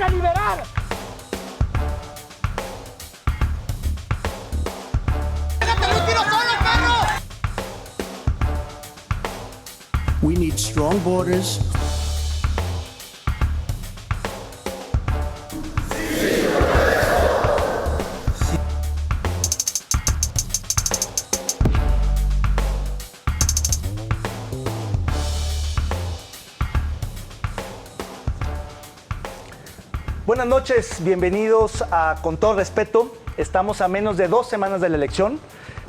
a liberar! We need strong borders. Buenas noches, bienvenidos a Con Todo Respeto. Estamos a menos de 2 semanas de la elección.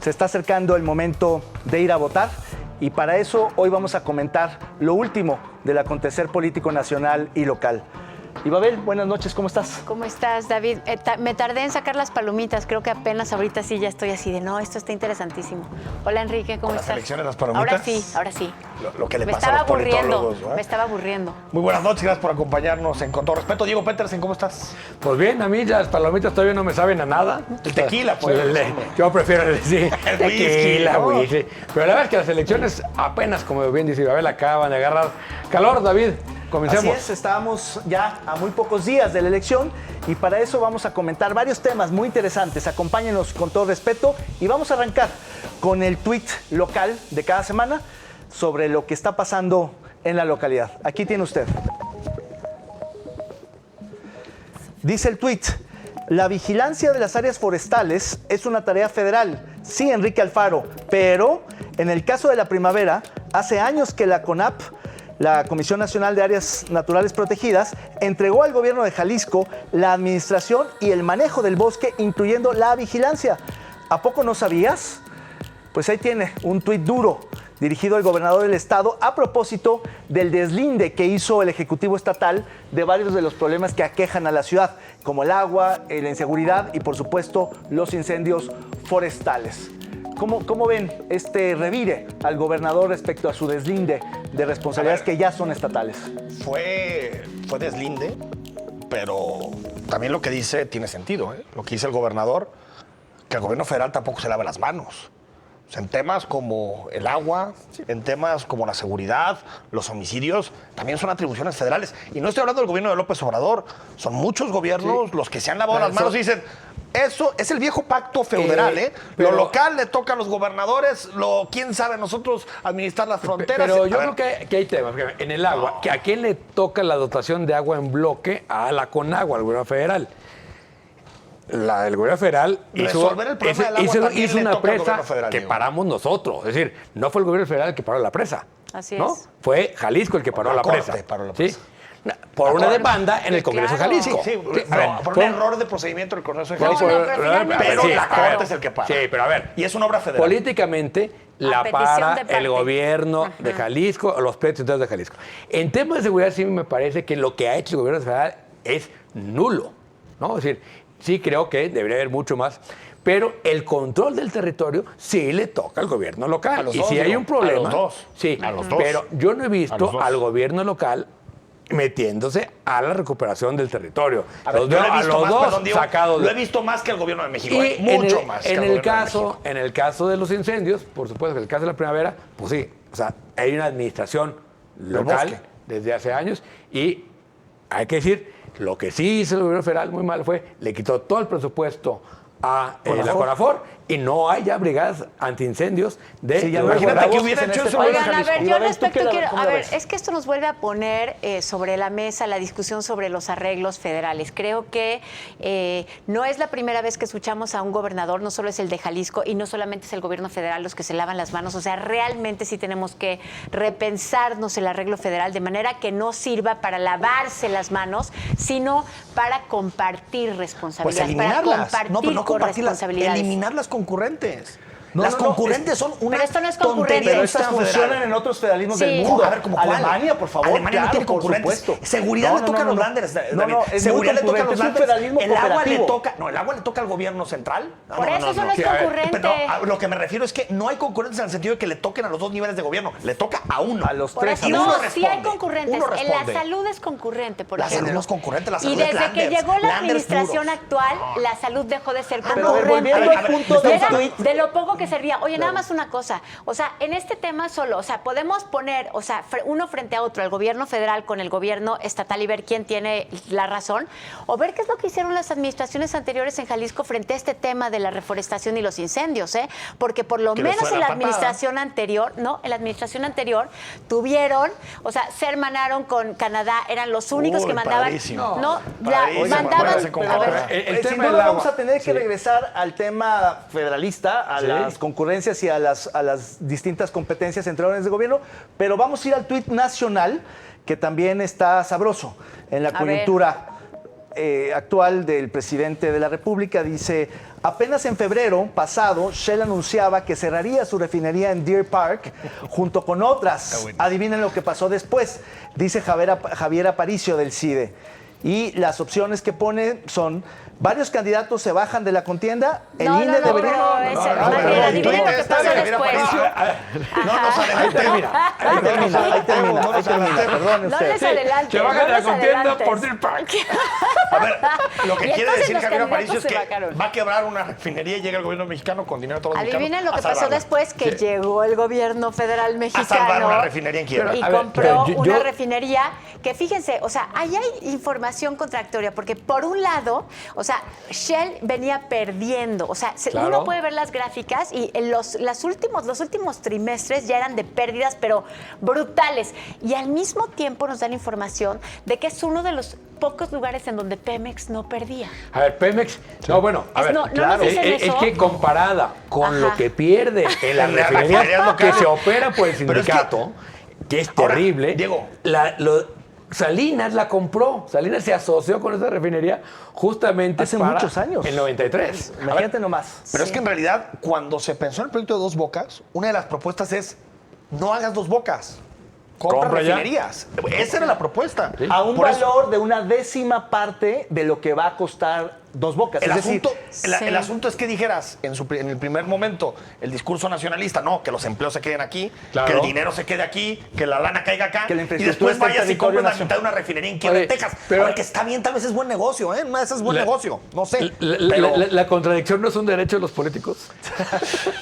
Se está acercando el momento de ir a votar y para eso hoy vamos a comentar lo último del acontecer político nacional y local. Ibabel, buenas noches, ¿cómo estás? ¿Cómo estás, David? Me tardé en sacar las palomitas, creo que apenas ahorita sí ya estoy así de, no, esto está interesantísimo. Hola, Enrique, ¿cómo estás? ¿Las elecciones, las palomitas? Ahora sí. Lo que le pasa a los politólogos, ¿no? Me estaba aburriendo. Muy buenas noches, gracias por acompañarnos en Con Todo Respeto. Diego Petersen, ¿cómo estás? Pues bien, a mí las palomitas todavía no me saben a nada. El tequila, pues. Yo prefiero decir El tequila, whisky, ¿no? whisky. Pero la verdad es que las elecciones apenas, como bien dice Ibabel, acaban de agarrar calor, David. Comencemos. Así es, estábamos ya a muy pocos días de la elección y para eso vamos a comentar varios temas muy interesantes. Acompáñenos Con Todo Respeto y vamos a arrancar con el tuit local de cada semana sobre lo que está pasando en la localidad. Aquí tiene usted. Dice el tuit: la vigilancia de las áreas forestales es una tarea federal. Sí, Enrique Alfaro, pero en el caso de la primavera, hace años que la CONAP, la Comisión Nacional de Áreas Naturales Protegidas, entregó al gobierno de Jalisco la administración y el manejo del bosque, incluyendo la vigilancia. ¿A poco no sabías? Pues ahí tiene un tuit duro dirigido al gobernador del estado a propósito del deslinde que hizo el Ejecutivo Estatal de varios de los problemas que aquejan a la ciudad, como el agua, la inseguridad y, por supuesto, los incendios forestales. ¿Cómo ven este revire al gobernador respecto a su deslinde de responsabilidades que ya son estatales? Fue deslinde, pero también lo que dice tiene sentido, ¿eh? Lo que dice el gobernador, que el gobierno federal tampoco se lava las manos. O sea, en temas como el agua, en temas como la seguridad, los homicidios, también son atribuciones federales. Y no estoy hablando del gobierno de López Obrador, son muchos gobiernos los que se han lavado las manos y dicen, eso es el viejo pacto feudal, ¿eh? Lo local le toca a los gobernadores, quién sabe, nosotros administrar las fronteras. Pero yo creo que hay temas. En el agua, que ¿a quién le toca la dotación de agua en bloque? A la Conagua, al gobierno federal. El gobierno federal hizo una presa que paramos nosotros. Es decir, no fue el gobierno federal el que paró la presa. Así ¿no? es. Fue Jalisco el que paró la presa. ¿Sí? Por una demanda en el Congreso de Jalisco. Sí, por un error de procedimiento del Congreso de Jalisco. Pero la Corte es el que para. Sí, pero a ver. Y es una obra federal. Políticamente la para el gobierno de Jalisco, o los presidentes de Jalisco. En temas de seguridad sí me parece que lo que ha hecho el gobierno federal es nulo, ¿no? Es decir, sí creo que debería haber mucho más, pero el control del territorio sí le toca al gobierno local. Y si hay un problema, a los dos. Sí, a los dos. pero yo no he visto al gobierno local metiéndose a la recuperación del territorio. Lo he visto más que el gobierno de México. Mucho más que el gobierno de México. En el caso de los incendios, por supuesto, en el caso de la primavera, pues sí, o sea, hay una administración local desde hace años y hay que decir, lo que sí hizo el gobierno federal muy mal fue, le quitó todo el presupuesto a la CONAFOR y no hay ya brigadas antiincendios de... Sí, ya imagínate que hubiera hecho eso. Oigan, a ver, yo respecto quiero... A ver, es que esto nos vuelve a poner sobre la mesa la discusión sobre los arreglos federales. Creo que no es la primera vez que escuchamos a un gobernador, no solo es el de Jalisco y no solamente es el gobierno federal los que se lavan las manos. O sea, realmente sí tenemos que repensarnos el arreglo federal de manera que no sirva para lavarse las manos, sino para compartir responsabilidades, pues para compartir responsabilidades. Eliminar las concurrentes. No, las no, concurrentes son una pero esto no es concurrente. Pero estas funcionan en otros federalismos del mundo. A ver, ¿cómo cuál? Alemania, por favor. Alemania no tiene concurrentes. Seguridad le toca a los landers. Seguridad le toca a los landers. El agua le toca. No, el agua le toca al gobierno central. Por eso no es concurrente. Pero lo que me refiero es que no hay concurrentes en el sentido de que le toquen a los dos niveles de gobierno. Le toca a uno. A los tres. No, sí hay concurrentes. En la salud es concurrente, por ejemplo. La salud no es concurrente, la salud es es landers. Y desde que llegó la administración actual, la salud dejó de ser Pero concurrente. volviendo al punto del tuit. De lo poco que servía. Oye, nada más una cosa. O sea, en este tema solo, o sea, podemos poner, o sea, uno frente a otro, el gobierno federal con el gobierno estatal y ver quién tiene la razón, o ver qué es lo que hicieron las administraciones anteriores en Jalisco frente a este tema de la reforestación y los incendios, ¿eh? Porque por lo menos en la administración anterior, ¿no? En la administración anterior tuvieron, o sea, se hermanaron con Canadá, eran los únicos que mandaban. Padrísimo. No, Padrísimo. mandaban. Acuérdense con A ver, Canadá. El Sin tema duda del agua. vamos a tener que regresar al tema federalista, a las concurrencias y a las distintas competencias entre órdenes de gobierno, pero vamos a ir al tuit nacional, que también está sabroso en la coyuntura actual del presidente de la República. Dice, apenas en febrero pasado, Shell anunciaba que cerraría su refinería en Deer Park junto con otras. Adivinen lo que pasó después, dice Javier Aparicio del CIDE. Y las opciones que pone son: varios candidatos se bajan de la contienda, el INE debería... Adivinen lo que pasó después. Ahí termina. Ahí termina. Perdón No usted. les adelante. Se bajan de la contienda por Deer Park. A ver, lo que Y quiere entonces decir los Javier Aparicio candidatos es que se bajaron. va a quebrar una refinería y llega el gobierno mexicano con dinero de todos los mexicanos. Adivinen lo a que pasó salvarla. después, que llegó el gobierno federal A salvar una mexicano refinería en quiebra. y A ver, compró pero una yo- refinería que, fíjense, o sea, ahí hay información contradictoria, porque por un lado, o sea, Shell venía perdiendo, o sea, Claro. uno puede ver las gráficas y en los últimos trimestres ya eran de pérdidas, pero brutales. Y al mismo tiempo nos dan información de que es uno de los pocos lugares en donde Pemex no perdía. A ver, Pemex, no, bueno, a ver, No nos dicen es eso. que comparada con Ajá. lo que pierde en la En la refinería refinería local. que se opera por el Pero es que- sindicato, que es Ahora, terrible, Diego. Salinas la compró, Salinas se asoció con esa refinería justamente Hace para muchos años. En 93. Imagínate nomás. Pero es que en realidad, cuando se pensó en el proyecto de Dos Bocas, una de las propuestas es: no hagas Dos Bocas, compra Compra ya. refinerías. Esa era la propuesta. A un Por eso, valor de una décima parte de lo que va a costar Dos Bocas. el Es decir, asunto, el asunto es que dijeras en el primer momento el discurso nacionalista, no, que los empleos se queden aquí, Claro. que el dinero se quede aquí, que la lana caiga acá, Que la y infraestructura después esté en vayas y territorio compres la nacional. mitad de una refinería en Quiebra, Oye, en Texas. pero- A ver, que está bien, tal vez es buen negocio, ¿eh? Una de esas es buen negocio, no sé. La contradicción no es un derecho de los políticos.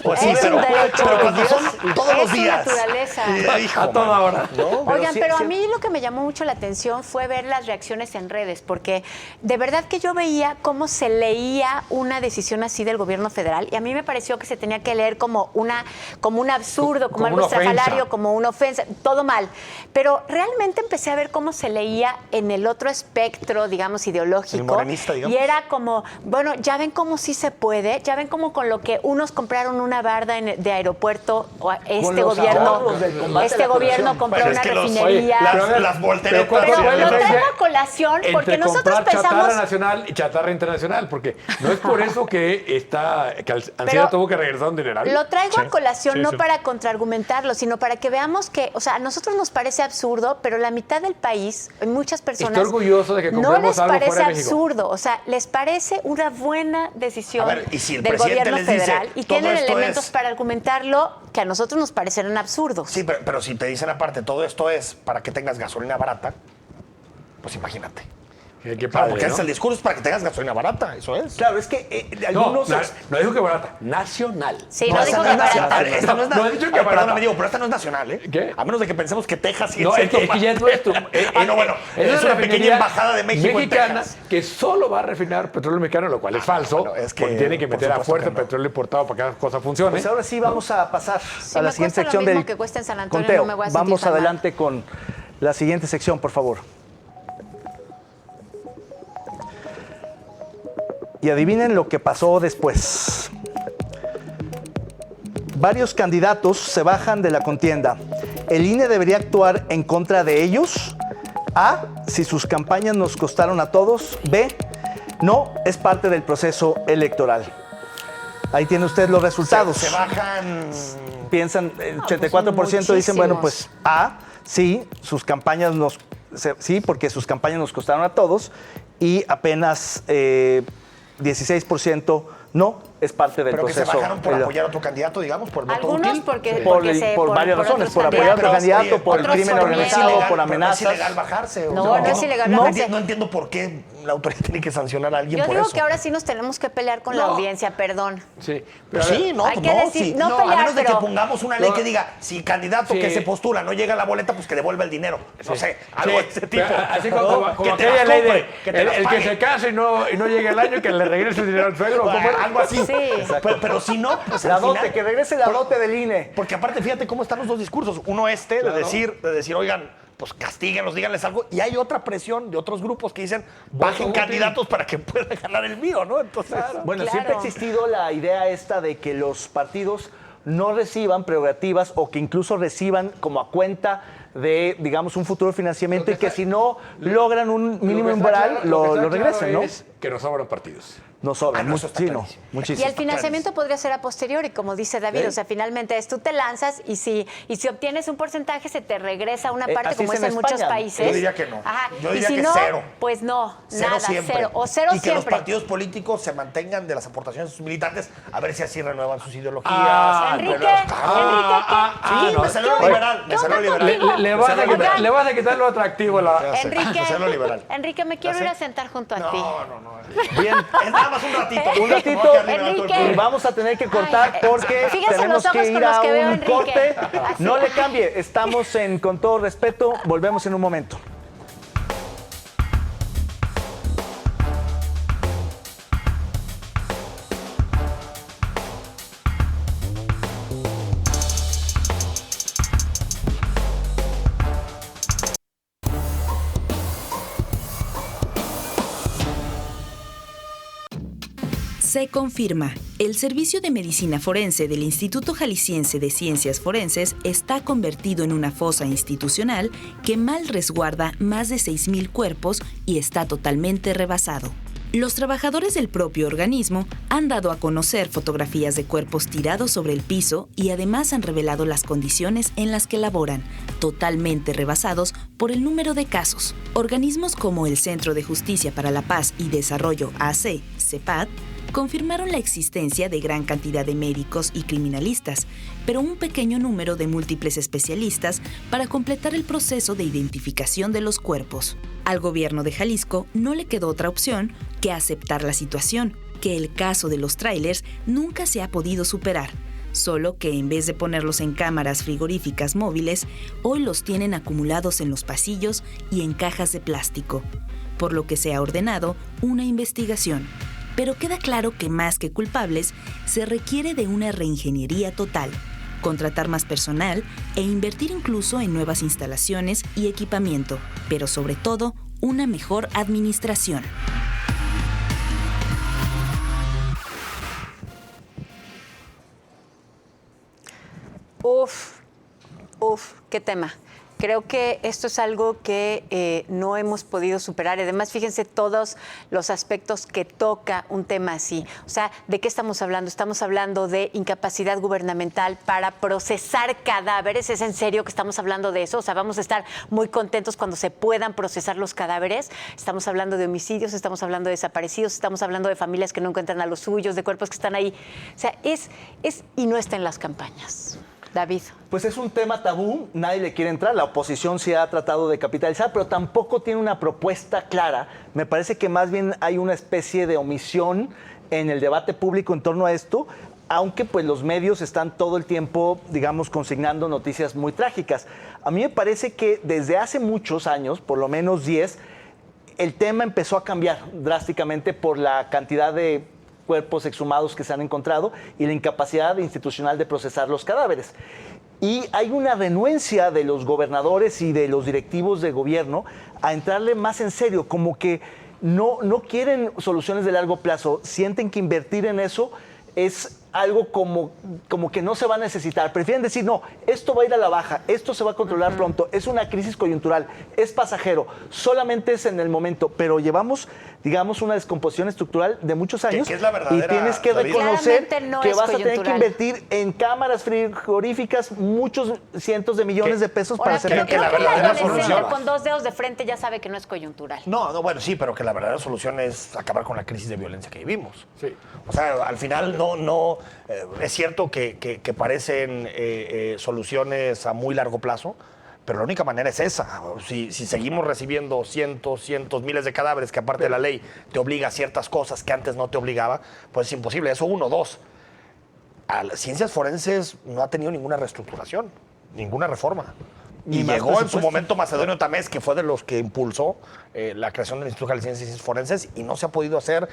Pues sí, Es un derecho. pero cuando son todos los Es su días. naturaleza. Hijo, A toda mano. hora. Oigan, sí- pero sí- a mí lo que me llamó mucho la atención fue ver las reacciones en redes, porque de verdad que yo veía cómo se leía una decisión así del gobierno federal, y a mí me pareció que se tenía que leer como un absurdo, como Como algo una ofensa. estrafalario, como una ofensa, todo mal. Pero realmente empecé a ver cómo se leía en el otro espectro, digamos, ideológico. El morenista, digamos. Y era como, bueno, ya ven cómo sí se puede, ya ven cómo con lo que unos compraron una barda de aeropuerto, o este los gobierno, ahorros del combate a este la gobierno corrupción. compró Pero es una que los- refinería. oye, Pero a ver, las volteretas. pero Pero ¿cuál es la lo traigo diferencia a colación porque entre nosotros comprar pensamos... chatarra nacional y chatarra internacional? Porque no es por eso que Ancira Pero tuvo que regresar un dineral. Lo traigo a colación sí, no sí. para contraargumentarlo, sino para que veamos que, o sea, a nosotros nos parece absurdo, pero la mitad del país, muchas personas... Estoy orgulloso de que no compremos les algo parece fuera de México. absurdo, o sea, les parece una buena decisión A ver, y si el del presidente gobierno les dice, federal y todo tienen esto elementos es- para argumentarlo que a nosotros nos parecerán absurdos. Sí, pero si te dicen aparte, todo esto es para que tengas gasolina barata, pues imagínate. Qué Claro, padre, porque ¿no? es el discurso es para que tengas gasolina barata, eso es. claro, es que No, algunos... no dijo que barata, nacional. Sí, no dijo esta que no es nacional. barata. Esta no es No, he dicho que Ay, barata. perdóname, Diego, pero esta no es nacional, ¿eh? ¿Qué? A menos de que pensemos que Texas sí No, es que ya es nuestro. No, bueno, es una pequeña embajada de México en mexicana Texas. que solo va a refinar petróleo mexicano, lo cual es falso. bueno, es que, porque tiene que por meter a supuesto fuerza que no. petróleo importado para que la cosa funcione. Pues ahora sí vamos a pasar Si a la me siguiente cuesta lo sección mismo del que cuesta en San Antonio, conteo. no me voy a sentir Vamos tan mal. adelante con la siguiente sección, por favor. Y adivinen lo que pasó después. Varios candidatos se bajan de la contienda. ¿El INE debería actuar en contra de ellos? A, si sus campañas nos costaron a todos. B, no, es parte del proceso electoral. Ahí tiene usted los resultados. Se bajan. Piensan, el 84% dicen, bueno, pues A, sí, sus campañas sí, porque sus campañas nos costaron a todos, y apenas 16% no, es parte del pero proceso. Que se bajaron por apoyar a otro candidato, digamos, por el voto algunos útil. por varias razones, por apoyar a otro candidato, por el crimen organizado, por amenazas. ¿Es ilegal bajarse? No es ilegal bajarse. No entiendo por qué la autoridad tiene que sancionar a alguien por eso. Yo digo que ahora sí nos tenemos que pelear con la audiencia, perdón. Sí, Pero sí, no, hay que decir, no pelear, a menos de que pero... pongamos una ley que diga, si el candidato que se postula no llega a la boleta, pues que devuelva el dinero. No sé, algo de ese tipo. Así como aquella ley de el que se case y no llegue el año, que le regrese el dinero al suegro. Algo así. Sí. Pero si no, pues La al dote, final, que regrese la dote del INE. porque aparte, fíjate cómo están los dos discursos. Uno de decir, oigan, pues castíguenlos, díganles algo. Y hay otra presión de otros grupos que dicen, bajen candidatos para que pueda ganar el mío, ¿no? Entonces, Bueno, siempre ha existido la idea esta de que los partidos no reciban prerrogativas o que incluso reciban como a cuenta de, digamos, un futuro financiamiento y que si no logran un mínimo umbral, lo regresen, ¿no? Es que nos sobran partidos. No sobran, no, eso está clarísimo. muchísimo. Y el financiamiento podría ser a posteriori, como dice David. O sea, finalmente tú te lanzas y si obtienes un porcentaje, se te regresa una parte, como es en muchos países. Yo diría que no. Ajá. Yo diría y si que no, cero. pues no, Cero nada, siempre. cero. O cero y que siempre. los partidos políticos se mantengan de las aportaciones de sus militantes, a ver si así renuevan sus ideologías. Enrique, Sí, me salió liberal. Me salió liberal. Le vas a quitar lo atractivo a la... Enrique, me quiero ir a sentar junto a ti. No. Bien, es nada más un ratito. Un ratito, y vamos a tener que cortar porque tenemos que ir a un corte. No le cambie, estamos en Con Todo Respeto, volvemos en un momento. Se confirma. El Servicio de Medicina Forense del Instituto Jalisciense de Ciencias Forenses está convertido en una fosa institucional que mal resguarda más de 6,000 cuerpos y está totalmente rebasado. Los trabajadores del propio organismo han dado a conocer fotografías de cuerpos tirados sobre el piso y además han revelado las condiciones en las que laboran, totalmente rebasados por el número de casos. Organismos como el Centro de Justicia para la Paz y Desarrollo AC, CEPAD, confirmaron la existencia de gran cantidad de médicos y criminalistas, pero un pequeño número de múltiples especialistas para completar el proceso de identificación de los cuerpos. Al gobierno de Jalisco no le quedó otra opción que aceptar la situación, que el caso de los tráilers nunca se ha podido superar, solo que en vez de ponerlos en cámaras frigoríficas móviles, hoy los tienen acumulados en los pasillos y en cajas de plástico, por lo que se ha ordenado una investigación. Pero queda claro que más que culpables, se requiere de una reingeniería total, contratar más personal e invertir incluso en nuevas instalaciones y equipamiento, pero sobre todo, una mejor administración. Qué tema. Creo que esto es algo que no hemos podido superar. Además, fíjense todos los aspectos que toca un tema así. O sea, ¿de qué estamos hablando? Estamos hablando de incapacidad gubernamental para procesar cadáveres. ¿Es en serio que estamos hablando de eso? O sea, vamos a estar muy contentos cuando se puedan procesar los cadáveres. Estamos hablando de homicidios, estamos hablando de desaparecidos, estamos hablando de familias que no encuentran a los suyos, de cuerpos que están ahí. O sea, y no está en las campañas. David. Pues es un tema tabú, nadie le quiere entrar, la oposición sí ha tratado de capitalizar, pero tampoco tiene una propuesta clara. Me parece que más bien hay una especie de omisión en el debate público en torno a esto, aunque pues los medios están todo el tiempo, digamos, consignando noticias muy trágicas. A mí me parece que desde hace muchos años, por lo menos 10, el tema empezó a cambiar drásticamente por la cantidad de cuerpos exhumados que se han encontrado y la incapacidad institucional de procesar los cadáveres. Y hay una renuencia de los gobernadores y de los directivos de gobierno a entrarle más en serio, como que no quieren soluciones de largo plazo, sienten que invertir en eso es algo como que no se va a necesitar. Prefieren decir, no, esto va a ir a la baja, esto se va a controlar pronto, es una crisis coyuntural, es pasajero, solamente es en el momento, pero llevamos, digamos, una descomposición estructural de muchos años que es la verdadera, y tienes que David. reconocer No que es vas a tener que coyuntural. invertir en cámaras frigoríficas muchos cientos de millones de pesos para Ahora, hacer creo que la que el verdadera adolescente solución- con 2 dedos de frente ya sabe que no es coyuntural. No, bueno, sí, pero que la verdadera solución es acabar con la crisis de violencia que vivimos. Sí. O sea, al final es cierto que parecen soluciones a muy largo plazo, pero la única manera es esa. Si seguimos recibiendo cientos, miles de cadáveres que aparte de la ley te obliga a ciertas cosas que antes no te obligaba, pues es imposible. Eso uno. Dos, a las ciencias forenses no ha tenido ninguna reestructuración, ninguna reforma. Ni Y más llegó en su presupuesto. momento Macedonio Tamés, que fue de los que impulsó la creación del Instituto de Ciencias Forenses, y no se ha podido hacer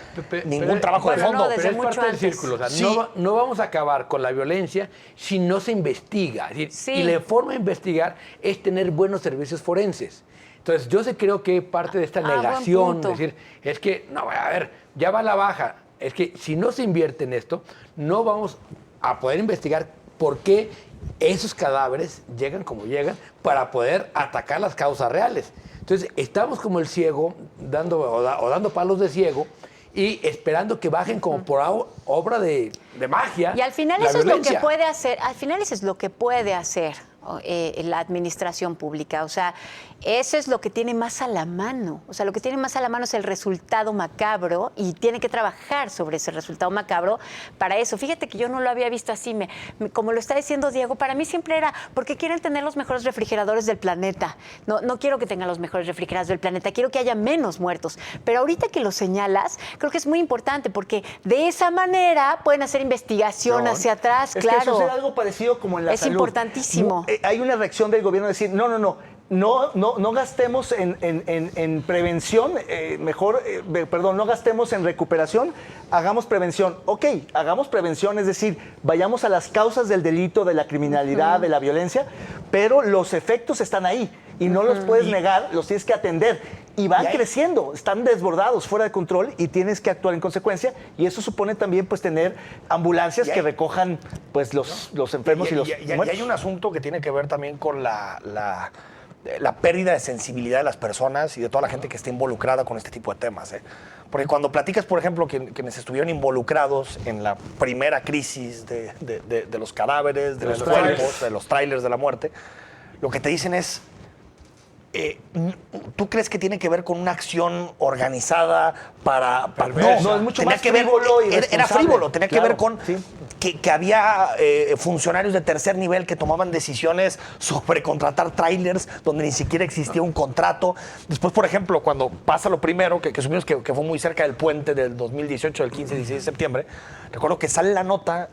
ningún Pero- trabajo de bueno, fondo. no, desde Pero es mucho parte del antes. círculo. O sea, Sí. no vamos a acabar con la violencia si no se investiga. Es decir, Sí. Y la forma de investigar es tener buenos servicios forenses. Entonces, yo sí creo que parte de esta buen negación, punto. decir, es que, no, a ver, ya va a la baja. Es que si no se invierte en esto, no vamos a poder investigar por qué esos cadáveres llegan como llegan para poder atacar las causas reales. Entonces, estamos como el ciego, dando palos de ciego y esperando que bajen como por obra de magia. Y al final la eso es lo que violencia. puede hacer, la administración pública. O sea, eso es lo que tiene más a la mano. O sea, lo que tiene más a la mano es el resultado macabro y tiene que trabajar sobre ese resultado macabro para eso. Fíjate que yo no lo había visto así. Como lo está diciendo Diego, para mí siempre era porque quieren tener los mejores refrigeradores del planeta. No quiero que tengan los mejores refrigeradores del planeta, quiero que haya menos muertos. Pero ahorita que lo señalas, creo que es muy importante porque de esa manera pueden hacer investigación hacia atrás, Es claro. que sucede algo parecido como en la Es salud. importantísimo. Hay una reacción del gobierno de decir, no gastemos en prevención, no gastemos en recuperación, hagamos prevención. Ok, hagamos prevención, es decir, vayamos a las causas del delito, de la criminalidad, de la violencia, pero los efectos están ahí y no los puedes negar, los tienes que atender. Y van creciendo, están desbordados, fuera de control y tienes que actuar en consecuencia. Y eso supone también pues tener ambulancias que recojan pues los enfermos y los muertos. Y hay un asunto que tiene que ver también con la pérdida de sensibilidad de las personas y de toda la gente que está involucrada con este tipo de temas. Porque cuando platicas, por ejemplo, quienes estuvieron involucrados en la primera crisis de los cadáveres, de los cuerpos, de los trailers de la muerte, lo que te dicen es, ¿tú crees que tiene que ver con una acción organizada para No, es mucho tenía más que ver, frívolo y era irresponsable. frívolo, tenía que Claro, ver con sí. que había funcionarios de tercer nivel que tomaban decisiones sobre contratar trailers donde ni siquiera existía un contrato. Después, por ejemplo, cuando pasa lo primero, que supimos que fue muy cerca del puente del 2018, del 15-16 de septiembre, recuerdo que sale la nota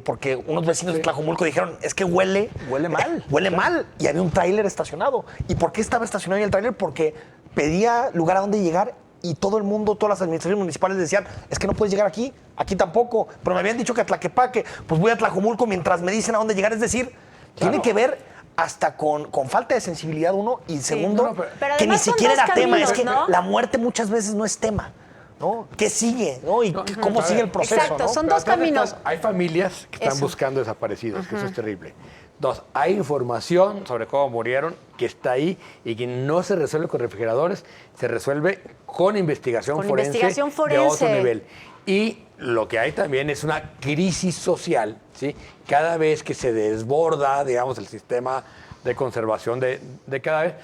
porque unos vecinos de Tlajomulco dijeron, es que huele mal. Huele mal. Y había un tráiler estacionado. ¿Y por qué estaba estacionado ahí el tráiler? Porque pedía lugar a donde llegar y todo el mundo, todas las administraciones municipales decían, es que no puedes llegar aquí tampoco. Pero me habían dicho que a Tlaquepaque, pues voy a Tlajomulco mientras me dicen a dónde llegar. Es decir, tiene que ver hasta con falta de sensibilidad uno y segundo, pero que ni además son siquiera dos era tema. caminos, Es que ¿no? la muerte muchas veces no es tema, ¿no? ¿Qué sigue? ¿No? ¿Y cómo sigue el proceso? Exacto, ¿no? son Pero dos atrás caminos. están- hay familias que están Eso. buscando desaparecidos, que eso es terrible. Dos, hay información sobre cómo murieron que está ahí y que no se resuelve con refrigeradores, se resuelve con investigación Con forense investigación de forense. otro nivel. Y lo que hay también es una crisis social, ¿sí? Cada vez que se desborda, digamos, el sistema de conservación de cadáveres,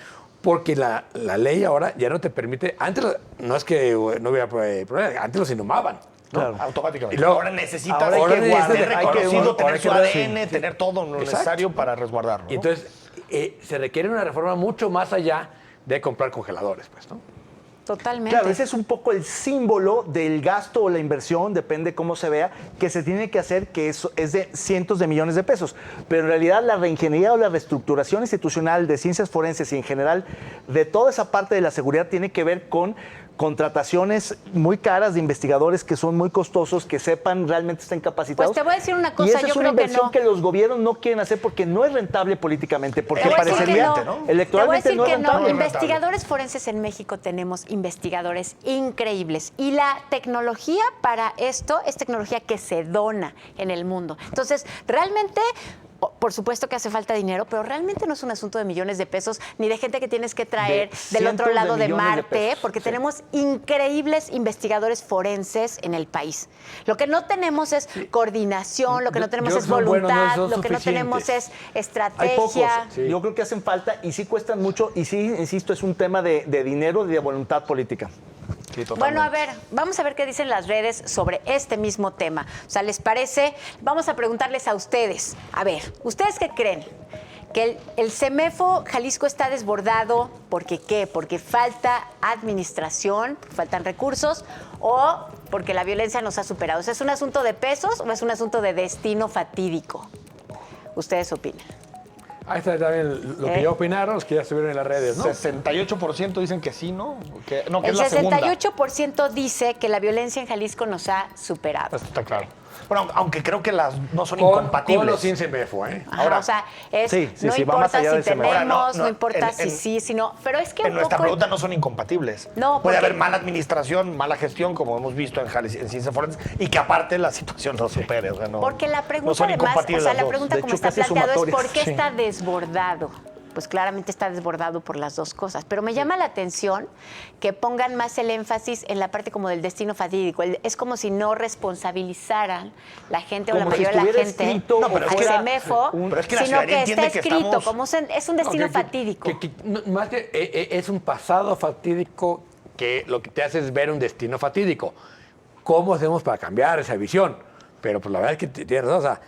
porque la ley ahora ya no te permite, antes no es que no hubiera problema, antes los inhumaban. ¿no? Claro. Automáticamente. Y luego- ahora necesitas ahora hay que tener guardar, reconocido, hay tener que- su sí, ADN, tener todo lo Exacto. necesario para resguardarlo. ¿no? Y entonces se requiere una reforma mucho más allá de comprar congeladores, pues, ¿no? Totalmente. Claro, ese es un poco el símbolo del gasto o la inversión, depende cómo se vea, que se tiene que hacer, que es de cientos de millones de pesos. Pero en realidad la reingeniería o la reestructuración institucional de ciencias forenses y en general de toda esa parte de la seguridad tiene que ver con contrataciones muy caras de investigadores que son muy costosos, que sepan realmente están capacitados. Pues te voy a decir una cosa, y esa yo es una creo que inversión no. que los gobiernos no quieren hacer porque no es rentable políticamente, porque Te voy a decir parecería que no. electoralmente Te voy a decir no es que no. rentable. Investigadores forenses en México tenemos investigadores increíbles y la tecnología para esto es tecnología que se dona en el mundo. Entonces, realmente, por supuesto que hace falta dinero, pero realmente no es un asunto de millones de pesos ni de gente que tienes que traer del otro lado de Marte, porque tenemos increíbles investigadores forenses en el país. Lo que no tenemos es coordinación, lo que no tenemos es voluntad, lo que no tenemos es estrategia. Hay pocos. Sí. Yo creo que hacen falta y sí cuestan mucho y sí, insisto, es un tema de dinero y de voluntad política. Sí, bueno, a ver, vamos a ver qué dicen las redes sobre este mismo tema. O sea, ¿les parece? Vamos a preguntarles a ustedes. A ver, ¿ustedes qué creen? ¿Que el CEMEFO Jalisco está desbordado? ¿Porque qué? ¿Porque falta administración, faltan recursos o porque la violencia nos ha superado? O sea, ¿es un asunto de pesos o es un asunto de destino fatídico? Ustedes opinan. Ahí está también lo que ya opinaron, los que ya estuvieron en las redes, ¿no? 68% dicen que sí, ¿no? Que El es la segunda. 68% dice que la violencia en Jalisco nos ha superado. Esto está claro. Bueno, aunque creo que las no son Con incompatibles. o sin CEMEFO, ¿eh? Ajá, Ahora, o sea, es, sí, no va importa más allá si del CEMEFO. tenemos, Ahora, no importa si sí, si no. Pero es que en un nuestra poco... pregunta no son incompatibles. No, puede porque- haber mala administración, mala gestión, como hemos visto en ciencias forenses, y que aparte la situación no supere. O sea, no, Porque la no pregunta son además, o incompatibles sea, las la dos. pregunta De como hecho, está casi planteado es sumatorias. ¿por qué Sí. está desbordado? Pues claramente está desbordado por las dos cosas. Pero me llama la atención que pongan más el énfasis en la parte como del destino fatídico. Es como si no responsabilizaran la gente o la Como si mayoría de la estuviera gente escrito No, pero es al que CEMEFO, pero es que la sino ciudadanía que está entiende que escrito estamos- como es un destino fatídico. Más que es un pasado fatídico que lo que te hace es ver un destino fatídico. ¿Cómo hacemos para cambiar esa visión? Pero pues la verdad es que tienes razón, o sea,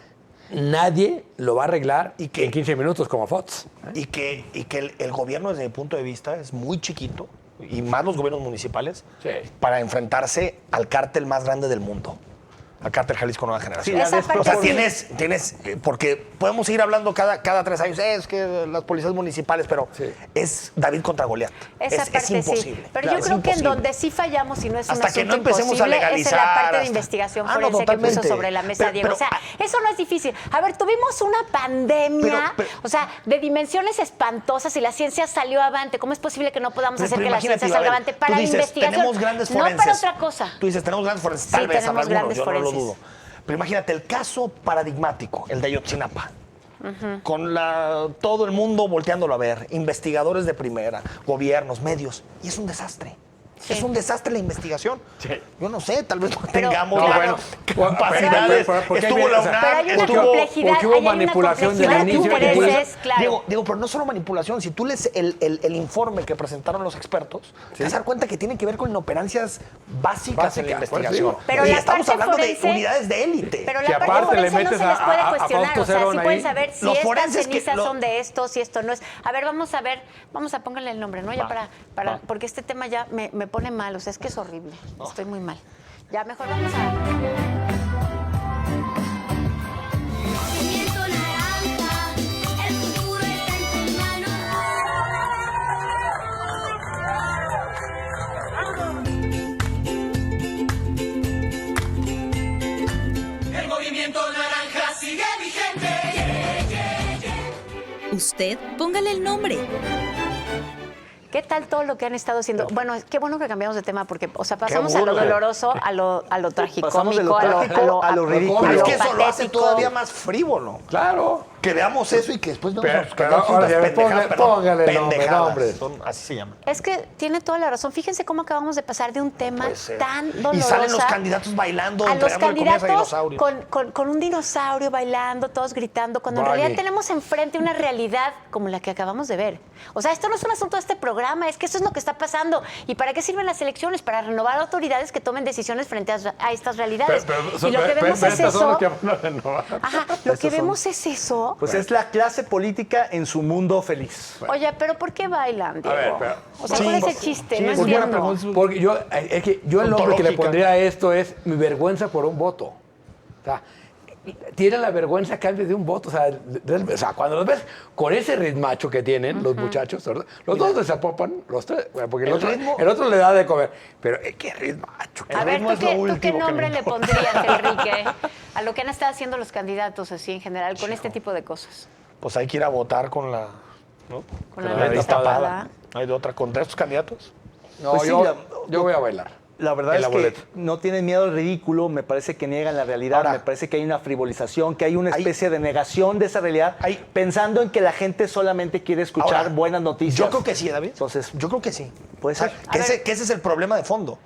nadie lo va a arreglar en 15 minutos como Fox. Y que el gobierno, desde mi punto de vista, es muy chiquito, y más los gobiernos municipales, Sí. para enfrentarse al cártel más grande del mundo. Al cártel Jalisco Nueva Generación. Sí, la Esa parte O sea, sí. tienes, porque podemos seguir hablando cada 3 años, es que las policías municipales, pero Sí. es David contra Goliat. Esa Es parte imposible. sí. Pero Claro, yo es creo que en imposible. donde sí fallamos y no es un Hasta que asunto no empecemos a imposible es en la legalizar, parte de hasta- investigación Ah, no, forense que puso totalmente. sobre la mesa Pero- Diego. pero- o sea, eso no es difícil. A ver, tuvimos una pandemia, o sea, de dimensiones espantosas y la ciencia salió avante. ¿Cómo es posible que no podamos hacer Pero que la imagínate, ciencia salga Isabel, avante tú para la dices, investigación? tenemos grandes no forenses. para otra cosa. Tú dices, tenemos grandes forenses, Sí, tal vez tenemos habrá algunos, grandes yo no lo forenses. dudo. Pero imagínate el caso paradigmático, el de Ayotzinapa. Con todo el mundo volteándolo a ver, investigadores de primera, gobiernos, medios, y es un desastre. Sí. Es un desastre la investigación. Sí. Yo no sé, tal vez no Pero- tengamos No, la bueno, capacidades. porque hay- Estuvo la o sea, UNAM, Pero hay una estuvo- complejidad, porque hubo hay una manipulación desde el complejidad de inicio, intereses, claro. Digo, pero no solo manipulación. Si tú lees el informe que presentaron los expertos, te vas a dar cuenta que tiene que ver con inoperancias básicas en la Básicas, pues, investigación. sí. Pero y la estamos parte hablando forense- de unidades de élite. Pero Que la parte aparte le forense no metes se les a- puede a cuestionar. Fausto O sea, sí Cerón pueden ahí. saber si Los estas forenses que cenizas lo- son de esto, si esto no es. A ver, vamos a pónganle el nombre, ¿no? Ya para porque este tema ya me pone mal. O sea, es que es horrible. Estoy muy mal. Ya mejor vamos a... Movimiento naranja, el futuro está en tus manos. El movimiento naranja sigue vigente. Usted póngale el nombre. ¿Qué tal todo lo que han estado haciendo? Bueno, qué bueno que cambiamos de tema porque, o sea, pasamos a lo aburre. doloroso, a lo tragicómico, Pasamos de lo trágico a lo ridículo. Pero es lo que eso lo hace patético. todavía más frívolo. Claro. Que veamos eso y que después no Pero- nos pero quedamos ahora unas ya pendejadas, póngale el nombre, pendejadas. nombre. Así se llama. Es que tiene toda la razón. Fíjense cómo acabamos de pasar de un tema Puede ser. tan doloroso. Y salen los candidatos bailando, a los entregándole comidas a candidatos dinosaurios. con un dinosaurio bailando, todos gritando, cuando en Vale. realidad tenemos enfrente una realidad como la que acabamos de ver. O sea, esto no es un asunto de este programa, es que esto es lo que está pasando. ¿Y para qué sirven las elecciones? Para renovar autoridades que tomen decisiones frente a estas realidades. Y lo que vemos es eso. Ajá, lo que vemos es eso. Pues es la clase política en su mundo feliz. Oye, pero ¿por qué bailan, Diego? ver, pero- o sea, Sí, ¿cuál es el sí, chiste? sí, No es buena entiendo. pregunta. Porque yo el nombre que le Ontológica. pondría a esto es mi vergüenza por un voto. O sea, tienen la vergüenza a cambio de un voto. O sea, cuando los ves con ese ritmacho que tienen los muchachos, ¿verdad? Los dos desapopan, los tres, bueno, porque el otro le da de comer. Pero qué ritmacho. A ver, ¿tú qué nombre le pondrías, Enrique, a lo que han estado haciendo los candidatos así en general con este tipo de cosas? Pues hay que ir a votar con la... ¿no? Con la nariz tapada. ¿No hay de otra contra estos candidatos? No, Pues sí, yo voy a bailar. La verdad En es la que boleta. no tienen miedo al ridículo, me parece que niegan la realidad, Ahora, me parece que hay una frivolización, que hay una especie de negación de esa realidad, pensando en que la gente solamente quiere escuchar Ahora, buenas noticias. Yo creo que sí, David. Entonces, yo creo que sí. puede ser. Que ese es el problema de fondo.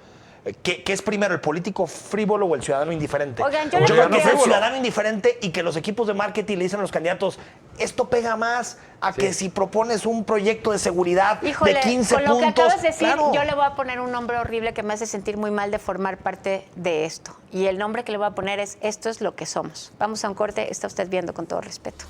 ¿Qué es primero, el político frívolo o el ciudadano indiferente? Oigan, yo creo que es el ciudadano indiferente y que los equipos de marketing le dicen a los candidatos, esto pega más a que si propones un proyecto de seguridad de 15 con lo que puntos. acabas de decir, claro. yo le voy a poner un nombre horrible que me hace sentir muy mal de formar parte de esto. Y el nombre que le voy a poner es Esto es lo que somos. Vamos a un corte, está usted viendo con todo respeto.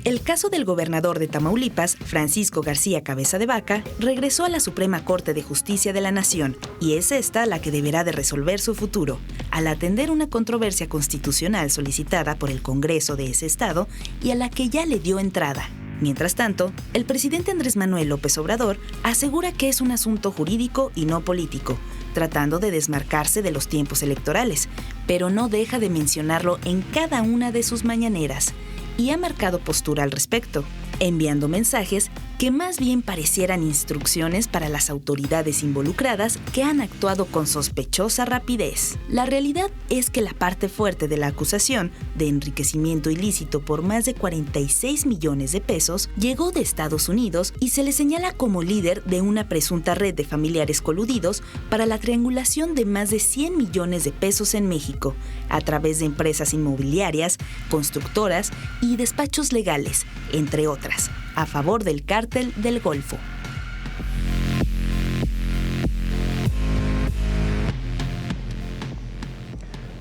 El caso del gobernador de Tamaulipas, Francisco García Cabeza de Vaca, regresó a la Suprema Corte de Justicia de la Nación y es esta la que deberá de resolver su futuro, al atender una controversia constitucional solicitada por el Congreso de ese estado y a la que ya le dio entrada. Mientras tanto, el presidente Andrés Manuel López Obrador asegura que es un asunto jurídico y no político, tratando de desmarcarse de los tiempos electorales, pero no deja de mencionarlo en cada una de sus mañaneras. Y ha marcado postura al respecto, enviando mensajes que más bien parecieran instrucciones para las autoridades involucradas que han actuado con sospechosa rapidez. La realidad es que la parte fuerte de la acusación de enriquecimiento ilícito por más de 46 millones de pesos llegó de Estados Unidos y se le señala como líder de una presunta red de familiares coludidos para la triangulación de más de 100 millones de pesos en México, a través de empresas inmobiliarias, constructoras y despachos legales, entre otras, a favor del cártel del Golfo.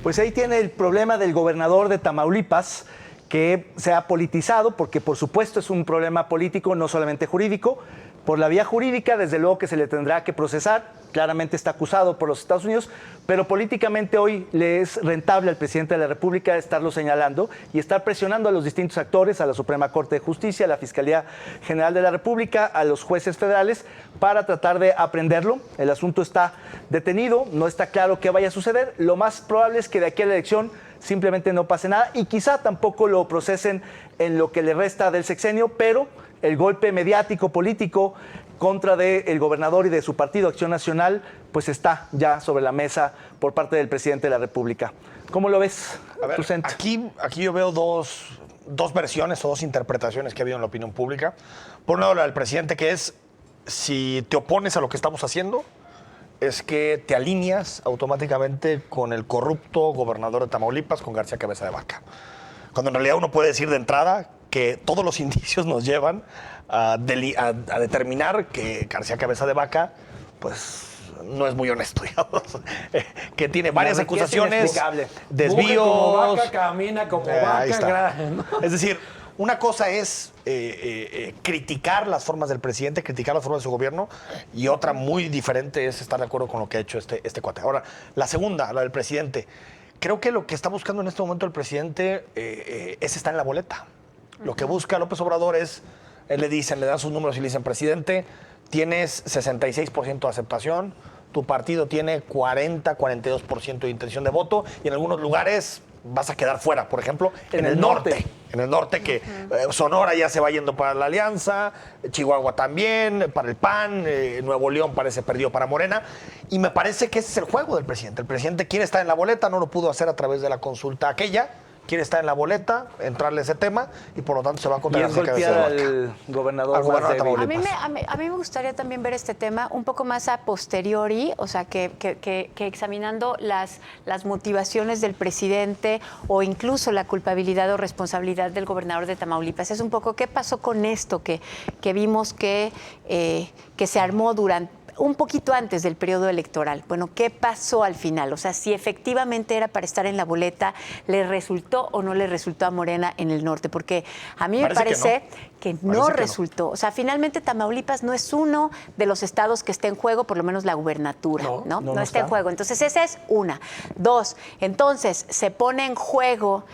Pues ahí tiene el problema del gobernador de Tamaulipas, que se ha politizado, porque por supuesto es un problema político, no solamente jurídico. Por la vía jurídica, desde luego que se le tendrá que procesar, claramente está acusado por los Estados Unidos, pero políticamente hoy le es rentable al presidente de la República estarlo señalando y estar presionando a los distintos actores, a la Suprema Corte de Justicia, a la Fiscalía General de la República, a los jueces federales, para tratar de aprenderlo. El asunto está detenido, no está claro qué vaya a suceder. Lo más probable es que de aquí a la elección simplemente no pase nada y quizá tampoco lo procesen en lo que le resta del sexenio, pero el golpe mediático, político, contra del gobernador y de su partido Acción Nacional, pues está ya sobre la mesa por parte del presidente de la República. ¿Cómo lo ves, Tucent? Aquí yo veo dos versiones o dos interpretaciones que ha habido en la opinión pública. Por un lado, la del presidente, que es, si te opones a lo que estamos haciendo, es que te alineas automáticamente con el corrupto gobernador de Tamaulipas, con García Cabeza de Vaca. Cuando en realidad uno puede decir de entrada que todos los indicios nos llevan a determinar que García Cabeza de Vaca, pues, no es muy honesto, digamos. Que tiene varias acusaciones, desvíos. Como vaca, camina como Ahí está. vaca. Es decir, una cosa es criticar las formas del presidente, criticar las formas de su gobierno, y otra muy diferente es estar de acuerdo con lo que ha hecho este cuate. Ahora, la segunda, la del presidente. Creo que lo que está buscando en este momento el presidente es estar en la boleta. Lo que busca López Obrador es, le dan sus números y le dicen, presidente, tienes 66% de aceptación, tu partido tiene 42% de intención de voto y en algunos lugares vas a quedar fuera. Por ejemplo, en el norte. En el norte, que Sonora ya se va yendo para la Alianza, Chihuahua también, para el PAN, Nuevo León parece perdido para Morena. Y me parece que ese es el juego del presidente. El presidente quiere estar en la boleta, no lo pudo hacer a través de la consulta aquella. Quiere estar en la boleta, entrarle a ese tema y por lo tanto se va a contra García Cabeza de Vaca. Al gobernador de Tamaulipas. A mí me gustaría también ver este tema un poco más a posteriori, o sea, que examinando las motivaciones del presidente o incluso la culpabilidad o responsabilidad del gobernador de Tamaulipas. Es un poco qué pasó con esto que vimos que se armó un poquito antes del periodo electoral. Bueno, ¿qué pasó al final? O sea, si efectivamente era para estar en la boleta, ¿le resultó o no le resultó a Morena en el norte? Porque a mí me parece que no resultó. O sea, finalmente Tamaulipas no es uno de los estados que está en juego, por lo menos la gubernatura, ¿no? Está en juego. Entonces, esa es una. Dos, entonces, se pone en juego,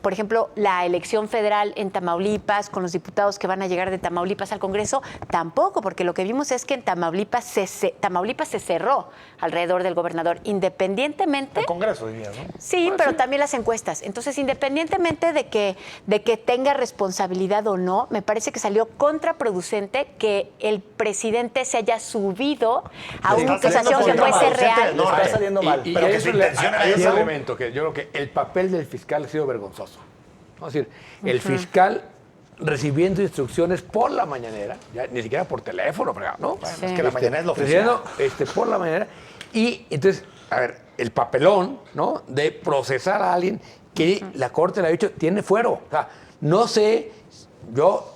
por ejemplo, la elección federal en Tamaulipas, con los diputados que van a llegar de Tamaulipas al Congreso, tampoco, porque lo que vimos es que en Tamaulipas se cerró alrededor del gobernador, independientemente... El Congreso, dirías, ¿no? Sí, pero también las encuestas. Entonces, independientemente de que tenga responsabilidad o no, me parece que salió contraproducente que el presidente se haya subido a una acusación que puede ser real. No, está saliendo mal. Y Pero que eso su intención era hay un esa. elemento que yo creo que el papel del fiscal ha sido vergonzoso. Es decir, el fiscal recibiendo instrucciones por la mañanera, ya ni siquiera por teléfono, ¿no? Sí. Es que la mañana es lo oficial. Recibiendo por la mañanera. Y entonces, a ver, el papelón, ¿no? De procesar a alguien que la Corte le ha dicho tiene fuero. O sea, no sé, yo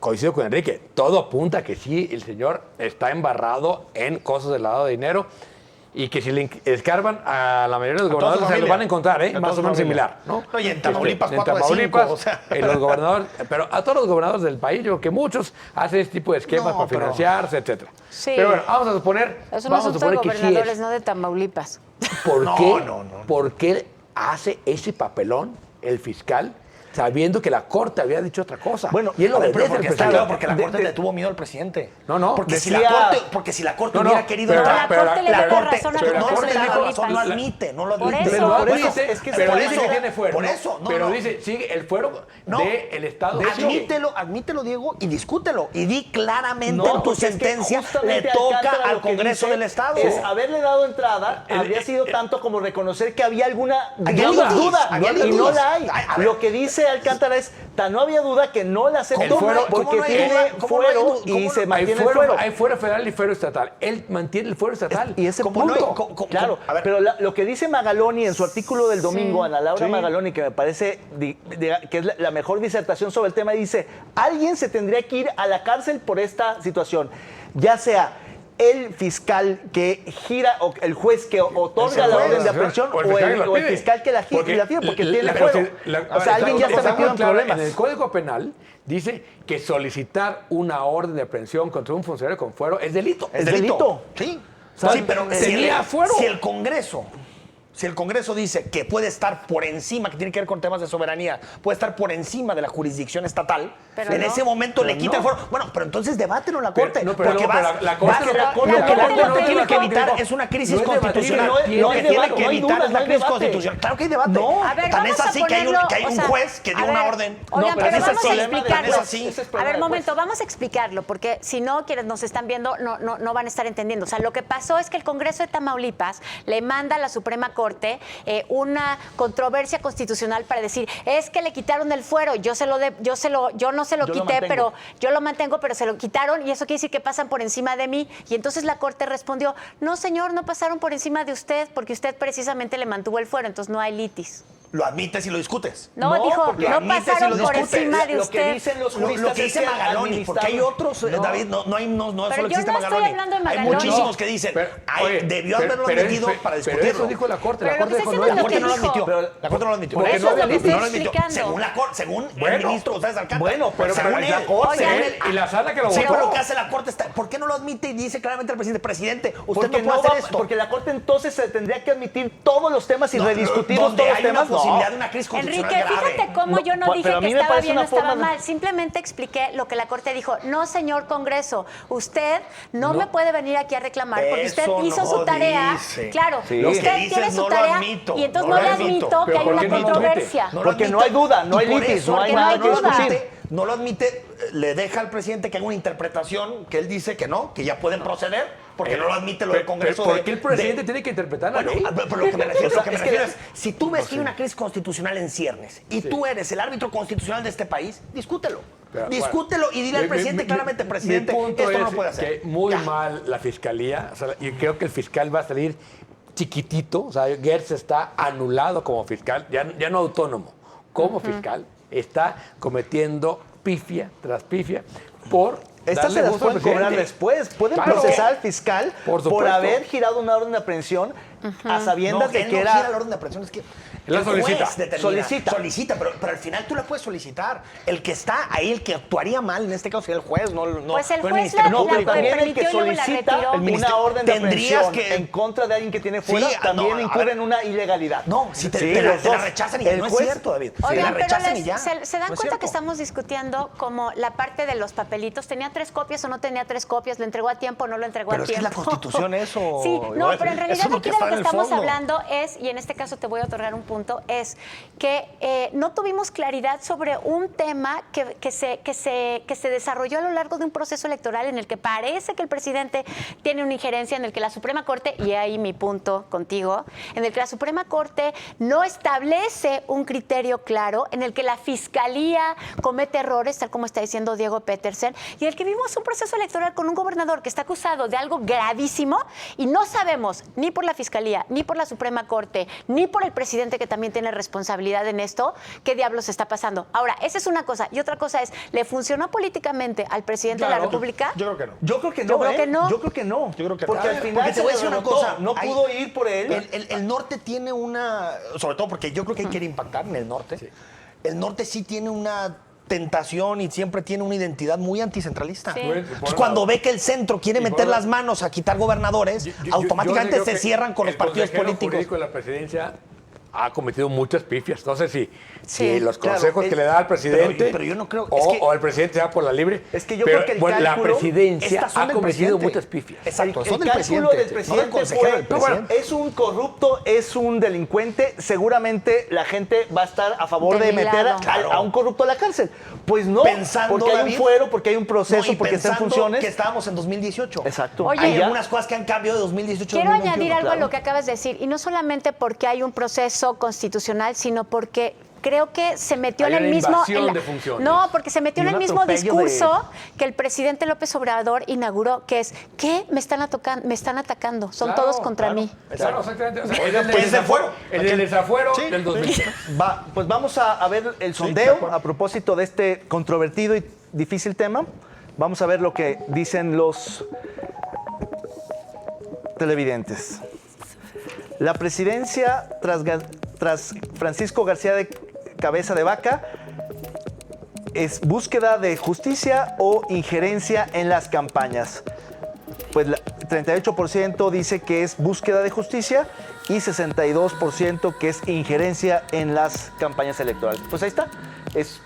coincido con Enrique, todo apunta a que sí, el señor está embarrado en cosas del lavado de dinero y que si le escarban a la mayoría de los gobernadores se lo van a encontrar, más o menos similar, ¿no? No, y en Tamaulipas, en 4 de 5, Tamaulipas, o sea. los gobernadores, pero a todos los gobernadores del país, yo creo que muchos hacen este tipo de esquemas para pero- financiarse, etcétera. Sí. Pero bueno, vamos a suponer, Eso no son todos que sí gobernadores, es. no de Tamaulipas. ¿Por No, qué? no. ¿Por qué hace ese papelón el fiscal sabiendo que la Corte había dicho otra cosa? Bueno, y él A ver, obedece pero porque al está presidente. claro, porque la Corte le tuvo miedo al presidente. No, Porque si decía- la Corte No, no, hubiera querido pero entrar, la Corte le la dio la Corte razón a pero la Congreso Corte de le dio Tamaulipas. razón, no admite, no lo Por admite. eso. Pero Bueno, dice, es que pero está- dice que tiene fuero. por eso, no, pero no. dice, sigue el fuero No. del Estado. Admítelo, Diego, y discútelo. Y di claramente No, en tu porque es que sentencia le justamente toca Alcántara al lo que Congreso dice del Estado. Es haberle dado entrada habría sido tanto como reconocer que había alguna Había digamos, dudas, duda había y no dudas. la hay. A ver. Lo que dice Alcántara es, no había duda que no la aceptó ¿Cómo no hay- porque cómo no hay tiene duda? ¿Cómo no hay fuero duda? y ¿Cómo se no? mantiene el fuero. Hay fuero federal y fuero estatal. Él mantiene el fuero estatal. Y ese ¿Cómo no hay- punto. cómo- claro, a ver. pero lo que dice Magaloni en su artículo del domingo, Ana Laura Magaloni, que me parece que es la mejor disertación sobre el tema, dice, alguien se tendría que ir a la cárcel por esta situación, ya sea el fiscal que gira o el juez que otorga la orden de aprehensión o el fiscal que la gira y la firma, porque tiene fuero. O sea, alguien ya está metido en problemas. En el Código Penal dice que solicitar una orden de aprehensión contra un funcionario con fuero es delito. Es delito. Sí. sea, Sí, pero tenía fuero. Si el Congreso dice que puede estar por encima, que tiene que ver con temas de soberanía, puede estar por encima de la jurisdicción estatal, Pero en no. ese momento le quita el fuero. Bueno, pero entonces debátelo en la Corte. no, pero porque no, pero la Corte lo que no- la la Corte Corte tiene no que evitar dijo, es una crisis no es constitucional. debatible, Lo no que hay tiene debate, que no hay evitar duda, es no la hay crisis debate. constitucional. Claro que hay debate. No. A ver, Tan vamos es así a que hay un ponerlo, juez que dio a una ver, orden. Oigan, pero pero ese es vamos el a problema de- explicarlo. es así. Ese es el A problema ver, del momento, vamos a explicarlo, porque si no, quienes nos están viendo no van a estar entendiendo. O sea, lo que pasó es que el Congreso de Tamaulipas le manda a la Suprema Corte una controversia constitucional para decir, es que le quitaron el fuero, yo no se lo Yo lo quité, mantengo. pero yo lo mantengo, pero se lo quitaron y eso quiere decir que pasan por encima de mí. Y entonces la Corte respondió, no señor, no pasaron por encima de usted porque usted precisamente le mantuvo el fuero, entonces no hay litis. Lo admites y lo discutes. No, dijo, porque no admites y lo pasaron por discutes. encima de Lo usted. que dicen los Lo juristas que es dice que Magaloni, porque hay administramos- otros, David, no Pero solo yo existe no estoy Magaloni. hablando de Hay Magaloni. muchísimos que dicen, Oye, debió pero- haberlo pero admitido eso- para Pero discutirlo. eso dijo la Corte. Pero La lo Corte que dijo, estoy no, diciendo La es lo Corte que no lo dijo. admitió. La Corte no lo admitió. Porque Eso no es había lo que litis. estoy No lo admitió. explicando. Según el Bueno. ministro González Alcántara. Bueno, pero según es la él. Corte. Según Oigan, él. Y la sala que lo Sí, votó. pero lo que hace la Corte está. ¿Por qué no lo admite y dice claramente al presidente, usted Porque, no puede hacer esto? porque la Corte entonces se tendría que admitir todos los temas y rediscutirlos donde todos los hay una temas. No. posibilidad de una crisis constitucional Enrique, grave. fíjate cómo yo no No, dije pero a que mí me estaba parece bien o una estaba forma de- mal. Simplemente expliqué lo que la Corte dijo. No, señor Congreso, usted no me puede venir aquí a reclamar porque usted Eso hizo no su tarea. dice. Claro, Sí. Lo que usted dices tiene su no lo tarea admito, y entonces no no lo le admito. admito que Pero hay ¿por una qué no lo admite? controversia. No lo Porque admito. no hay duda, no hay Y por litis, eso no hay el nada no que lo discutir. admite, no lo admite, le deja al presidente que haga una interpretación que él dice que no, que ya pueden proceder, porque no lo admite lo del Congreso. ¿Por qué el presidente tiene que interpretar la Bueno, ley? pero lo que me refiero, lo que me es que- refiero es, si tú ves que hay una crisis constitucional en ciernes y tú eres el árbitro constitucional de este país, discútelo. Pero, Discútelo y dile al presidente claramente, presidente, mi punto esto no es puede hacer. que muy Ya. mal la fiscalía. O sea, y creo que el fiscal va a salir chiquitito. O sea, Gertz está anulado como fiscal, ya no autónomo. Como fiscal, está cometiendo pifia tras pifia por Estas darle se las gusto al pueden cobrar presidente. después. Pueden Claro. procesar al fiscal Por por supuesto. haber girado una orden de aprehensión a sabiendas No, de él que no era... gira la orden de aprehensión, es que Él la el juez solicita. determina. Solicita. Pero al final tú la puedes solicitar. El que está ahí, el que actuaría mal, en este caso sería el juez, no Pues el no juez Ministerio la- No, pero Público. también el permitió que y luego la solicita retiró. una orden de Tendrías aprehensión que- en contra de alguien que tiene fuera Sí, también no, a incurre ver. en una ilegalidad. No, si te, Sí, te la, los te la dos. rechazan y ya. El No es juez- cierto, David. Te la Oigan, pero rechazan y ya. se dan No es cuenta cierto. que estamos discutiendo como la parte de los papelitos. ¿Tenía 3 copias o no tenía 3 copias? ¿Le entregó a tiempo o no lo entregó Pero a es que tiempo? la Constitución eso, Sí, no, igual, pero en realidad eso es lo aquí que de lo está que en el estamos fondo. hablando es, y en este caso te voy a otorgar un punto, es que no tuvimos claridad sobre un tema que se desarrolló a lo largo de un proceso electoral en el que parece que el presidente tiene una injerencia, en el que la Suprema Corte, y ahí mi punto contigo, en el que la Suprema Corte no establece un criterio claro, en el que la Fiscalía comete errores, tal como está diciendo Diego Petersen, y en el que vimos un proceso electoral con un gobernador que está acusado de algo gravísimo y no sabemos ni por la Fiscalía, ni por la Suprema Corte, ni por el presidente, que también tiene responsabilidad en esto, qué diablos está pasando. Ahora, esa es una cosa. Y otra cosa es, ¿le funcionó políticamente al presidente de la República? Yo creo que no. Yo creo que no, Yo creo que no. Yo creo que no. Yo creo que porque no. al final Porque te se voy a le decir una derrotó. cosa. No Ahí- pudo ir por él. El norte tiene una... Sobre todo porque yo creo que él quiere impactar en el norte. El norte sí tiene una tentación y siempre tiene una identidad muy anticentralista. Sí. Entonces, cuando ve que el centro quiere Y por meter la- las manos a quitar gobernadores, automáticamente yo creo se que cierran con los el partidos consejero políticos. jurídico de la presidencia ha cometido muchas pifias. No sé si Sí, los claro, consejos que le da al presidente pero yo no creo- o, es que- o el presidente se va por la libre. Es que yo pero, creo que el bueno, la cálculo- presidencia Estas son ha del cometido presidente. muchas pifias. Exacto, El son del cálculo presidente. del No del presidente consejero fue, del presidente. es un corrupto, es un delincuente, seguramente la gente va a estar a favor De de mi meter lado. a un corrupto a la cárcel. Pues no, Pensando, porque hay David, un fuero, porque hay un proceso, No, y porque está en pensando funciones. que estábamos en 2018. Exacto. Oye, Hay Allá- algunas cosas que han cambiado de 2018 a Quiero 2021. añadir algo a claro. lo que acabas de decir, y no solamente porque hay un proceso constitucional, sino porque creo que se metió Hay en el una mismo... invasión en la- de funciones. No, porque se metió Y en el un mismo atropello discurso que el presidente López Obrador inauguró, que es, ¿qué? Me están atacando, son Claro, todos contra claro, mí. Claro, exactamente. O sea, Oigan, pues, ese fuero. El del desafuero Sí. del 2000. Pues vamos a ver el de sondeo acuerdo. a propósito de este controvertido y difícil tema. Vamos a ver lo que dicen los televidentes. La presidencia tras Francisco García de Cabeza de Vaca es búsqueda de justicia o injerencia en las campañas. Pues 38% dice que es búsqueda de justicia y 62% que es injerencia en las campañas electorales. Pues ahí está. Es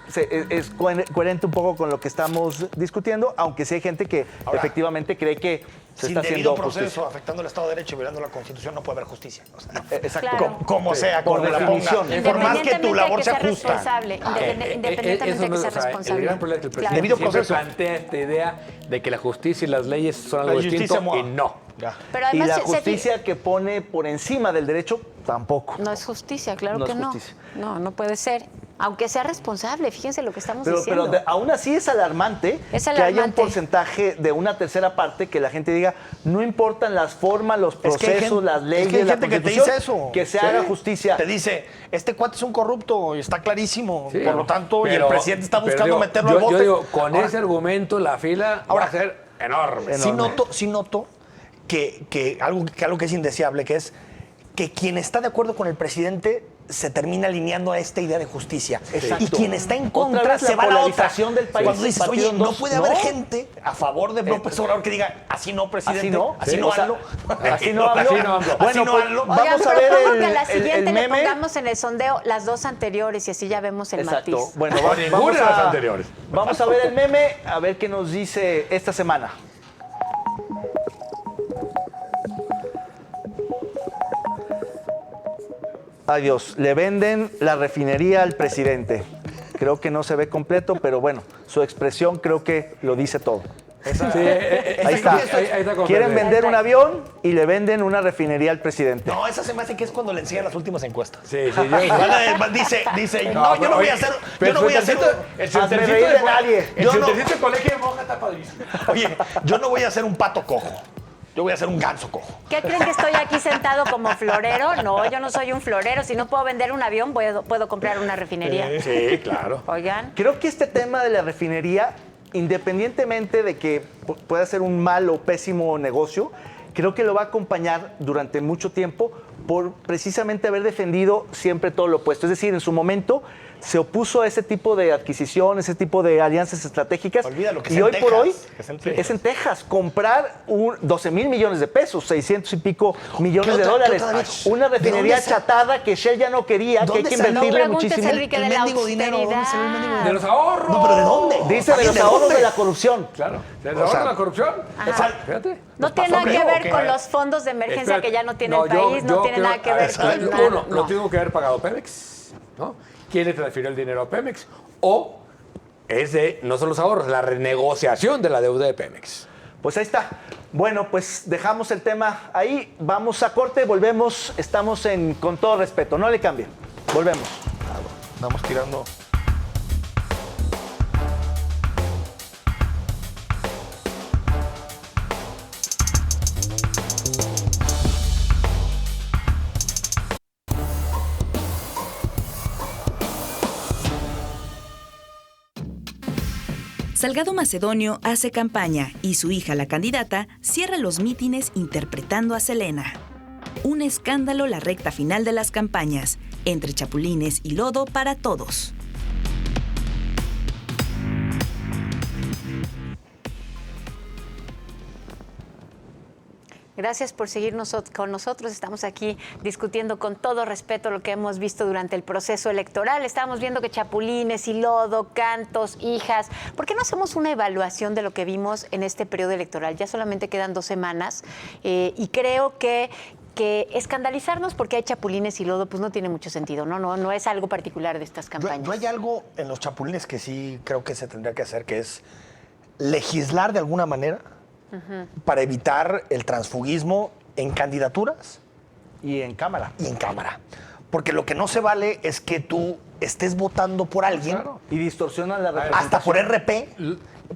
coherente un poco con lo que estamos discutiendo, aunque sí hay gente que Ahora, efectivamente cree que se Sin está debido haciendo proceso, justicia. afectando el Estado de Derecho y violando la Constitución, no puede haber justicia. O sea, Exacto. Claro. como sea, Por como la definición. ponga. Por más que tu Independientemente labor de sea que justa. responsable, independientemente Eso de no que es- sea o sea, responsable. El gran problema es que el presidente Debido siempre proceso. plantea esta idea de que la justicia y las leyes son algo La justicia distinto moa. y no. Ya. Pero Y además la se- justicia que pone por encima del derecho, tampoco. No es justicia, claro No que es no. justicia. No, no puede ser. Aunque sea responsable, fíjense lo que estamos Pero diciendo. aún así es alarmante, Es que haya un alarmante. porcentaje de una tercera parte que la gente diga, no importan las formas, los Es que hay procesos, gente- las es leyes, que hay la gente que te Constitución, dice eso. que se Sí. haga justicia. Te dice, este cuate es un corrupto y está clarísimo. Sí. Por lo tanto, y el Pero- presidente está pero buscando digo, meterlo al bote. Yo digo, con Ahora, ese argumento la fila va a ser enorme. Sí noto que algo que es indeseable, que es que quien está de acuerdo con el presidente se termina alineando a esta idea de justicia. Exacto. Y quien está en Otra contra vez la se va a la otra. polarización del país, Cuando dices, partido oye, en no dos. puede haber No. gente a favor de López Obrador que diga, así no, presidente. Así no, Así sí, no, o sea, hazlo. así no hablo. Así no hablo. Bueno, Así no pues, hablo. Oigan, vamos a propongo ver que a la el siguiente le meme. pongamos en el sondeo las dos anteriores y así ya vemos el Exacto. matiz. Bueno, O ninguna de las anteriores. Vamos a ver el meme, a ver qué nos dice esta semana. Ay Dios, le venden la refinería al presidente. Creo que no se ve completo, pero bueno, su expresión creo que lo dice todo. Sí, Ahí está. ahí está con Quieren Fede. vender un avión y le venden una refinería al presidente. No, esa se me hace que es cuando le enseñan las últimas encuestas. Sí, sí, yo... Dice, no, yo no voy a hacer. Yo no voy a hacer. El Hazme chiltecito reír de de nadie. El Yo no- chiltecito de colegio de monja está padrísimo. Oye, yo no voy a hacer un pato cojo. Yo voy a hacer un ganso cojo. ¿Qué creen que estoy aquí sentado como florero? No, yo no soy un florero. Si no puedo vender un avión, puedo comprar una refinería. Sí, claro. Oigan. Creo que este tema de la refinería independientemente de que pueda ser un mal o pésimo negocio, creo que lo va a acompañar durante mucho tiempo por precisamente haber defendido siempre todo lo opuesto. Es decir, en su momento se opuso a ese tipo de adquisición, ese tipo de alianzas estratégicas. Olvídalo, que y es hoy en por hoy Texas, es en Texas. Comprar 12 mil millones de pesos, 600 y pico millones de otra- dólares. qué otra vez? Una ¿De refinería dónde sa- chatada que Shell ya no quería, que hay ¿Dónde que salió? invertirle No preguntes, muchísimo. Enrique, de la mendigo dinero, ¿dónde salió el mendigo De los ahorros. No, pero ¿de dónde? Dice de los ahorros de la corrupción. Claro, de los O ahorros sea, de la corrupción. Ajá. Fíjate. No tiene nada que creo, ver ¿o qué? con los fondos de emergencia Espérate. que ya no tiene No, el país, no tiene creo- nada que ver con nada. Uno, lo tuvo que haber pagado Pemex, ¿no? ¿Quién le transfirió el dinero a Pemex? O es de, no son los ahorros, la renegociación de la deuda de Pemex. Pues ahí está. Bueno, pues dejamos el tema ahí. Vamos a corte, volvemos. Estamos en Con Todo Respeto. No le cambien. Volvemos. Vamos tirando. Salgado Macedonio hace campaña y su hija, la candidata, cierra los mítines interpretando a Selena. Un escándalo la recta final de las campañas, entre chapulines y lodo para todos. Gracias por seguirnos con nosotros. Estamos aquí discutiendo con todo respeto lo que hemos visto durante el proceso electoral. Estábamos viendo que chapulines y lodo, cantos, hijas. ¿Por qué no hacemos una evaluación de lo que vimos en este periodo electoral? Ya solamente quedan 2 semanas y creo que escandalizarnos porque hay chapulines y lodo pues no tiene mucho sentido, ¿no? No es algo particular de estas campañas. No hay algo en los chapulines que sí creo que se tendría que hacer, que es legislar de alguna manera para evitar el transfugismo en candidaturas Y en cámara. y en cámara. Porque lo que no se vale es que tú estés votando por alguien, Y distorsionan la representación. hasta por RP,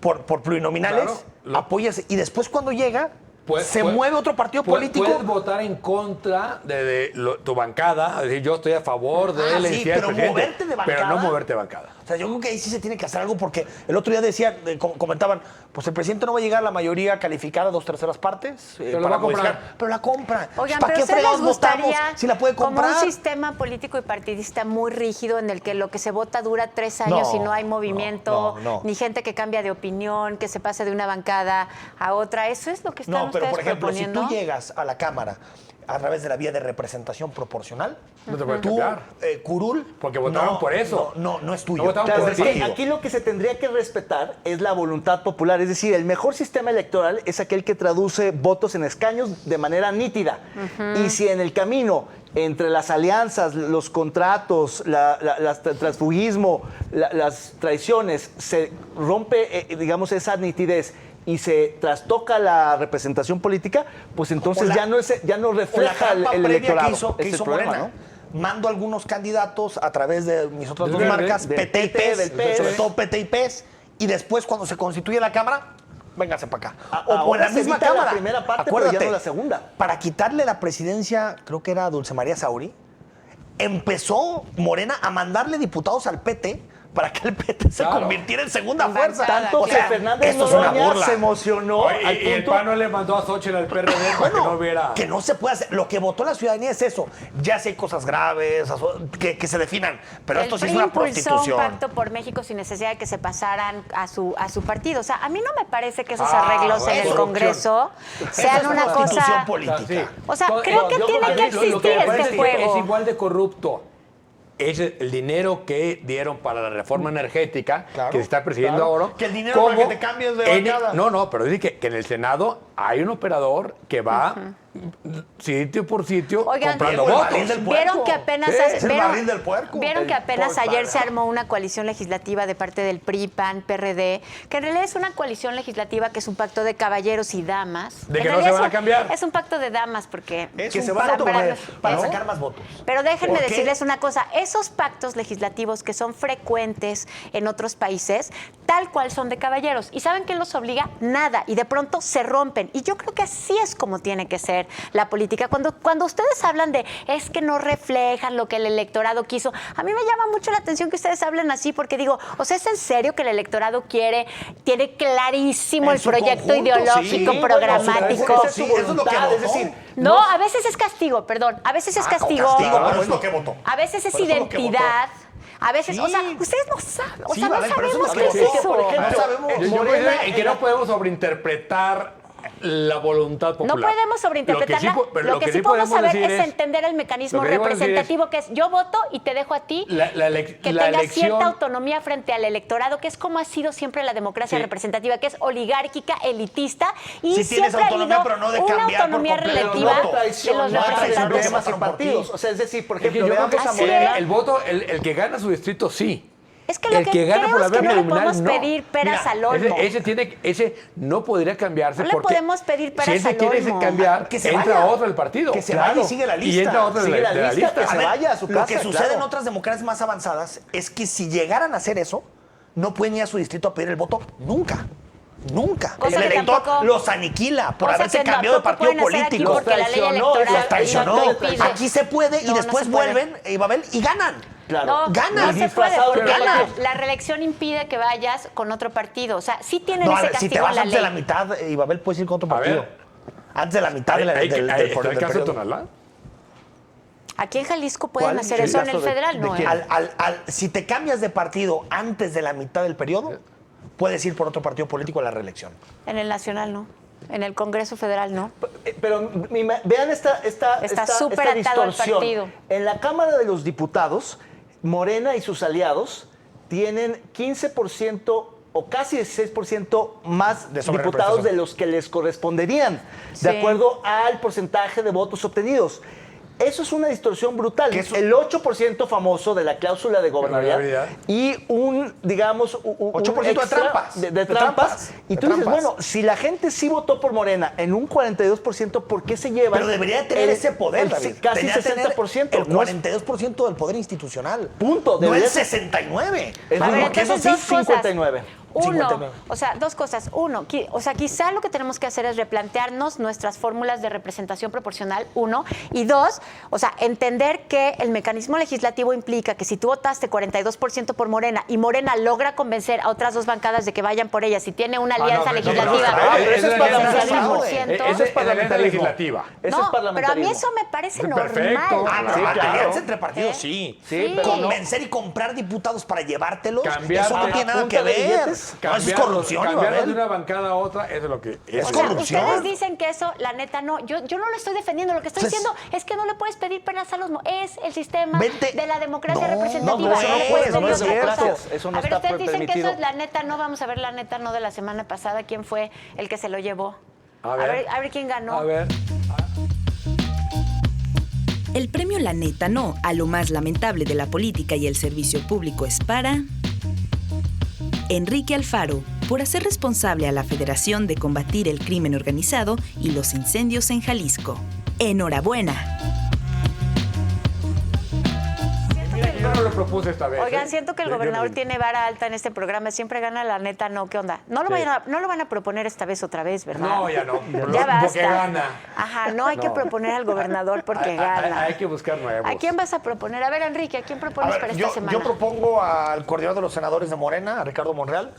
por plurinominales, Claro, apoyas, y después cuando llega, Puedes- se puedes- mueve otro partido político. Puedes votar en contra de tu bancada, es decir, yo estoy a favor de la sí, identidad del pero presidente, moverte de pero no bancada. moverte de bancada. O sea, yo creo que ahí sí se tiene que hacer algo porque el otro día decía, comentaban, pues el presidente no va a llegar a la mayoría calificada, 2/3 partes, Pero la para va a comprar. modificar, pero la compra. Oigan, ¿Para pero qué ¿ustedes les fregados votamos gustaría si la puede comprar? como un sistema político y partidista muy rígido en el que lo que se vota dura 3 años No, y no hay movimiento, no. ni gente que cambia de opinión, que se pase de una bancada a otra? ¿Eso es lo que están No, pero ustedes por ejemplo, si proponiendo? tú llegas a la Cámara a través de la vía de representación proporcional, No te puedes tú, cambiar. curul... Porque votaron por eso. No es tuyo. No votaron Claro, por es ti. que aquí lo que se tendría que respetar es la voluntad popular. Es decir, el mejor sistema electoral es aquel que traduce votos en escaños de manera nítida. Y si en el camino, entre las alianzas, los contratos, el transfugismo, las traiciones, se rompe, digamos, esa nitidez y se trastoca la representación política, pues entonces O la- ya no O la refleja trampa el previa electorado. que hizo Ese es el problema, Morena. ¿no? Mando algunos candidatos a través de mis otras Del dos verde, marcas, del PT y PT, PES, del PES. sobre todo PT y PES, y después cuando se constituye la Cámara, véngase para acá. Ahora O en la se misma evita la Cámara. primera parte, pero Acuérdate, ya no la segunda. Para quitarle la presidencia, creo que era Dulce María Sauri, empezó Morena a mandarle diputados al PT para que el PT se Claro. convirtiera en segunda En fuerza. bancada, Tanto O que sea, Fernández esto es una Noroña burla. se emocionó al Y el punto... PAN no le mandó a Xochitl al PRD para que no hubiera... Que no se puede hacer. Lo que votó la ciudadanía es eso. Ya sé hay cosas graves, que se definan, pero El esto sí es PRI una impulsó un prostitución. pacto por México sin necesidad de que se pasaran a su partido. O sea, a mí no me parece que esos Ah, arreglos bueno, en el corrupción. Congreso Esa sean es una prostitución cosa... política. O sea, creo que tiene que existir me parece este que juego. es igual de corrupto. Es el dinero que dieron para la reforma energética Claro, que se está persiguiendo claro. ahora. Que el dinero para que te cambies de bancada. No, pero dice que en el Senado hay un operador que va sitio por sitio Oigan, comprando el votos. barril del puerco. Vieron que apenas, Sí, es el barril del puerco. vieron que El apenas pork ayer barrel. se armó una coalición legislativa de parte del PRI, PAN, PRD, que en realidad es una coalición legislativa que es un pacto de caballeros y damas. De En que no realidad se es van a un- cambiar. Es un pacto de damas porque Es Que un se van a pacto tomar para ¿no? sacar más votos. Pero déjenme ¿Por qué? decirles una cosa, esos pactos legislativos que son frecuentes en otros países, tal cual son de caballeros. ¿Y saben qué los obliga? Nada. Y de pronto se rompen. bien. Y yo creo que así es como tiene que ser la política. Cuando ustedes hablan de es que no reflejan lo que el electorado quiso, a mí me llama mucho la atención que ustedes hablen así, porque digo, o sea, ¿es en serio que el electorado tiene clarísimo En el su proyecto conjunto, ideológico, sí, programático? Sí, eso es lo que votó. es decir, No, a veces es castigo, perdón. A veces es castigo. pero es lo que votó. A veces es Pero eso es lo que identidad. A veces, Sí. o sea, ustedes no saben, o Sí, sea, no Babel, pero eso es sabemos lo qué que es votó. eso. Por ejemplo, No sabemos. Yo coincido en que no podemos sobreinterpretar la voluntad popular. No podemos sobreinterpretarla. Lo que sí podemos saber es entender el mecanismo lo que sí podemos decir representativo, que es yo voto y te dejo a ti que tengas cierta autonomía frente al electorado, que es como ha sido siempre la democracia representativa, que es oligárquica, elitista, y Sí tienes siempre ha autonomía, habido pero no de una cambiar por relativa completo el relativa voto. de los No representantes. temas y partidos. O sea, es decir, por Es que ejemplo, yo creo veamos a que Morena. el voto, el que gana su distrito, sí. Es que lo El que gana creo por la es que vía no le plurinominal, podemos no. pedir peras Mira, al olmo. ese no podría cambiarse No le porque podemos pedir peras si él se al quiere olmo. cambiar, Que se entra vaya. otro del partido. Que se vaya y sigue la Y lista. entra otro Sigue de la la lista, lista. que se vaya a su Lo casa, que sucede claro. en otras democracias más avanzadas es que si llegaran a hacer eso, no pueden ir a su distrito a pedir el voto nunca. Nunca. Cosa El que elector tampoco- los aniquila por cosa haberse que cambiado de tampoco partido pueden hacer aquí político. porque la ley electoral Los traicionó. lo impide. Aquí se puede y No, no después se puede. vuelven, Babel, y ganan. Claro. No, Gana. no se puede, Disfrazado de porque gana. la reelección impide que vayas con otro partido. O sea, sí tienen No, a ese ver, si castigo te vas en la antes de la ley. mitad, Babel, puedes ir con otro A partido. ver. Antes de la mitad del ¿Está del el caso de periodo. Tonalá? Aquí en Jalisco pueden ¿Cuál? hacer ¿El eso, en caso el de- federal de no. quién? Si te cambias de partido antes de la mitad del periodo, puedes ir por otro partido político a la reelección. En el nacional no. En el Congreso Federal no. Pero vean esta súper esta atado al distorsión. partido. En la Cámara de los Diputados, Morena y sus aliados tienen 15% o casi 16% más De diputados sobrerepresentación. de los que les corresponderían, Sí. de acuerdo al porcentaje de votos obtenidos. Eso es una distorsión brutal. Que eso- El 8% famoso de la cláusula de gobernabilidad Gobernabilidad. y un, digamos, un 8% de extra trampas. De De trampas. trampas. Y De tú dices, trampas. bueno, si la gente sí votó por Morena en un 42%, ¿por qué se llevan? Pero debería tener ese poder, David. Casi Debería tener 60%. el 42% del poder institucional. Punto. No Debería el ser- 69. Es A ver, porque eso entonces, sí, dos cosas. 59. Uno, 59. o sea, dos cosas. Uno, o sea, quizá lo que tenemos que hacer es replantearnos nuestras fórmulas de representación proporcional, uno. Y dos, o sea, entender que el mecanismo legislativo implica que si tú votaste 42% por Morena y Morena logra convencer a otras dos bancadas de que vayan por ella, si tiene una alianza legislativa. pero eso es parlamentarismo. Esa es la alianza legislativa. Eso es No, pero a mí parlamentarismo. eso me parece Perfecto. normal. Ah, no, Sí, claro. alianza entre partidos, sí. Sí, pero no. Convencer y comprar diputados para llevártelos, Cambiar eso no a tiene nada punta que de ver. billetes. No, eso es corrupción, cambiarlos de Babel. una bancada a otra, eso es lo que Es O sea, corrupción. ustedes dicen que eso, la neta, no. Yo no lo estoy defendiendo. Lo que estoy Pues- diciendo es que no le puedes pedir penas a los... Es el sistema Vente. de la democracia No, representativa. no, le es, puedes no pedir es otra cierto. cosa. Eso no a ver, está ustedes dicen que permitido. eso es la neta, no. Vamos a ver la neta, no de la semana pasada. ¿Quién fue el que se lo llevó? A ver. A ver quién ganó. A ver. El premio La Neta No a lo más lamentable de la política y el servicio público es para Enrique Alfaro, por hacer responsable a la Federación de combatir el crimen organizado y los incendios en Jalisco. ¡Enhorabuena! Yo no lo propuse esta vez. Oigan, siento que el Yo gobernador no- tiene vara alta en este programa. Siempre gana la neta, no. ¿Qué onda? No lo, Sí. no lo van a proponer esta vez otra vez, ¿verdad? No, ya no. Ya basta. Porque gana. Ajá, no hay que No. proponer al gobernador porque gana. Hay que buscar nuevos. ¿A quién vas a proponer? A ver, Enrique, ¿a quién A propones ver, para esta semana? yo propongo al coordinador de los senadores de Morena, a Ricardo Monreal,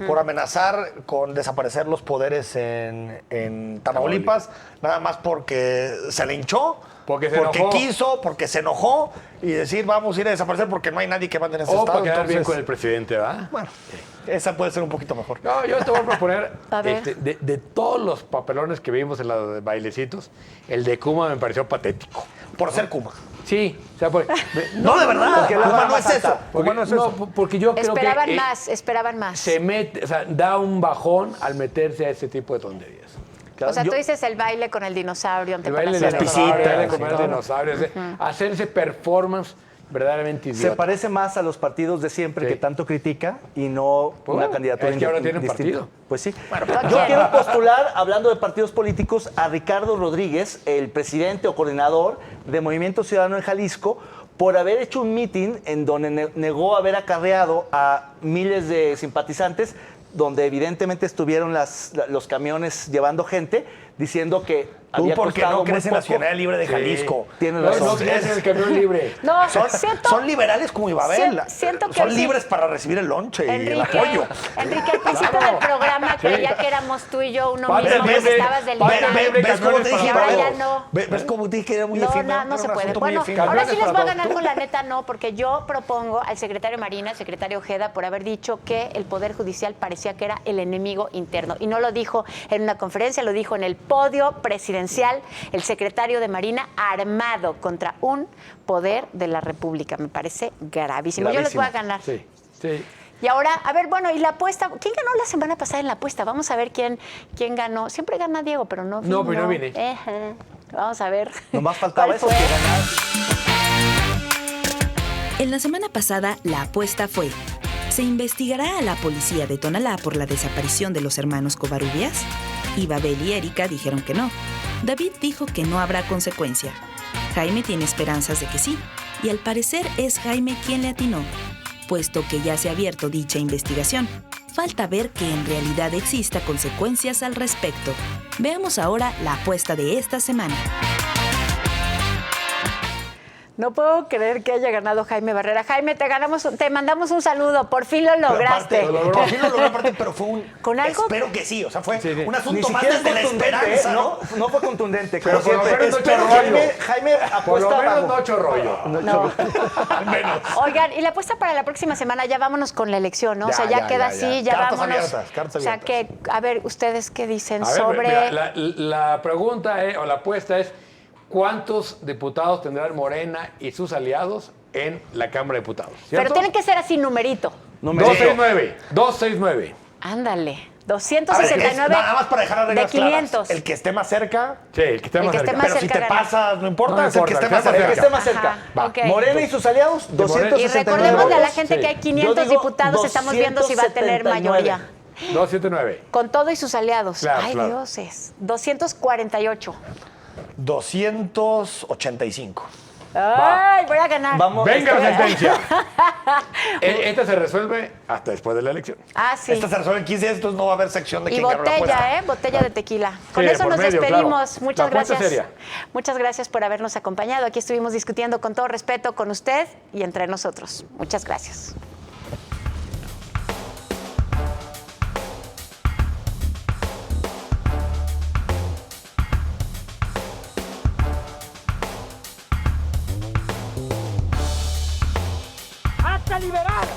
por amenazar con desaparecer los poderes en Tamaulipas, nada más porque se le hinchó, Porque se enojó. quiso, porque se enojó, y decir vamos a ir a desaparecer porque no hay nadie que mande en este O estado. para quedar bien entonces, con el presidente, ¿va? Bueno, esa puede ser un poquito mejor. No, yo te voy a proponer, A ver. de todos los papelones que vimos en los bailecitos, el de Kuma me pareció patético. Por ser Kuma. Sí, o sea, No, de verdad, porque la Kuma vara no es más eso. alta. porque, Kuma no es no, eso. porque yo creo Esperaban que más, esperaban más. se mete, o sea, da un bajón al meterse a ese tipo de tonterías. O sea, Yo- tú dices el baile con el dinosaurio ante El baile de Palacio las de pisitas, pisitas, de comer sí. dinosaurios, hacerse performance verdaderamente Se idiota. parece más a los partidos de siempre Sí. que tanto critica y no Pues una bueno, candidatura es que ahora tienen distinta. partido. Pues sí. ¿a Yo quién? quiero postular, hablando de partidos políticos, a Ricardo Rodríguez, el presidente o coordinador de Movimiento Ciudadano en Jalisco, por haber hecho un mitin en donde negó haber acarreado a miles de simpatizantes donde evidentemente estuvieron los camiones llevando gente, diciendo que Tú había porque costado no muy crees en la poco. Ciudad Libre de Jalisco. Tienes No, razón. no crees en el camión libre. No, Son liberales como Ibabel. Siento que Son sí. libres para recibir el lonche y el apoyo. Enrique, al principio del programa creía que éramos tú y yo uno Padre, mismo, que ve, estabas del padre, linaje. ve, ¿Ves cómo te dije, Y ahora Pablo? ya no. ¿Ves cómo te dije que era muy No, efímero? no se Era un puede. asunto muy Bueno, efímero. ahora sí les voy a para ganar todos. con la neta no, porque yo propongo al secretario Marina, al secretario Ojeda, por haber dicho que el Poder Judicial parecía que era el enemigo interno. Y no lo dijo en una conferencia, lo dijo en el podio presidencial, el secretario de Marina armado contra un poder de la República. Me parece gravísimo. Yo les voy a ganar. Sí, sí. Y ahora, a ver, bueno, y la apuesta, ¿quién ganó la semana pasada en la apuesta? Vamos a ver quién ganó. Siempre gana Diego, pero no vino. No, pero no vine. Ejé. Vamos a ver. Nomás faltaba ¿Cuál eso, fue? que ganar. En la semana pasada, la apuesta fue: ¿se investigará a la policía de Tonalá por la desaparición de los hermanos Covarrubias? Ibabel y Erika dijeron que no. David dijo que no habrá consecuencia. Jaime tiene esperanzas de que sí, y al parecer es Jaime quien le atinó, puesto que ya se ha abierto dicha investigación. Falta ver que en realidad exista consecuencias al respecto. Veamos ahora la apuesta de esta semana. No puedo creer que haya ganado Jaime Barrera. Jaime, te mandamos un saludo. Por fin lo lograste. Por fin lo logró, aparte, pero fue un... ¿Con algo? Espero que sí, o sea, fue Sí, sí. un Ni asunto más siquiera desde la fue contundente, esperanza, ¿eh? ¿no? No fue contundente. Pero Como por lo siempre. menos no Espero echó rollo. Jaime Por apuesta lo menos abajo. no echó rollo. No. Al menos. Oigan, y la apuesta para la próxima semana, ya vámonos con la elección, ¿no? O sea, ya queda así, ya Cartas vámonos. abiertas, cartas O sea, que, a ver, ¿ustedes qué dicen A ver, sobre...? mira, la pregunta o la apuesta es: ¿cuántos diputados tendrán Morena y sus aliados en la Cámara de Diputados? Pero ¿Cierto? tienen que ser así, numerito. 269. 269. Ándale. A ver, 269 nada más para dejar las de reglas 500. claras. El que esté más cerca, Sí, el que esté El más que esté cerca. más pero si cerca te gana. pasas, no importa, No es el que importa, esté más El que cerca. esté más cerca. Ajá, Va. ok. Morena y sus aliados, Morena. 269. Y recordémosle a la gente Sí. que hay 500 Yo digo diputados, estamos viendo si va a tener 279. mayoría. 279. Con todo y sus aliados. Claro, Ay, claro. dioses. 248. 285. Ay, voy a ganar. Vamos. Venga la sentencia. Esta se resuelve hasta después de la elección. Ah, sí. Esta se resuelve en 15 días, entonces no va a haber sección de Y quién ganó la apuesta. botella, botella de tequila. Con Sí, eso por nos medio, despedimos. claro. Muchas La apuesta gracias. seria. Muchas gracias por habernos acompañado. Aquí estuvimos discutiendo con todo respeto con usted y entre nosotros. Muchas gracias. ¡Hasta liberar!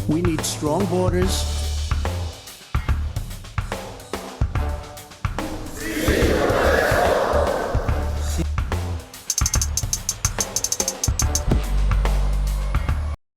We need strong borders,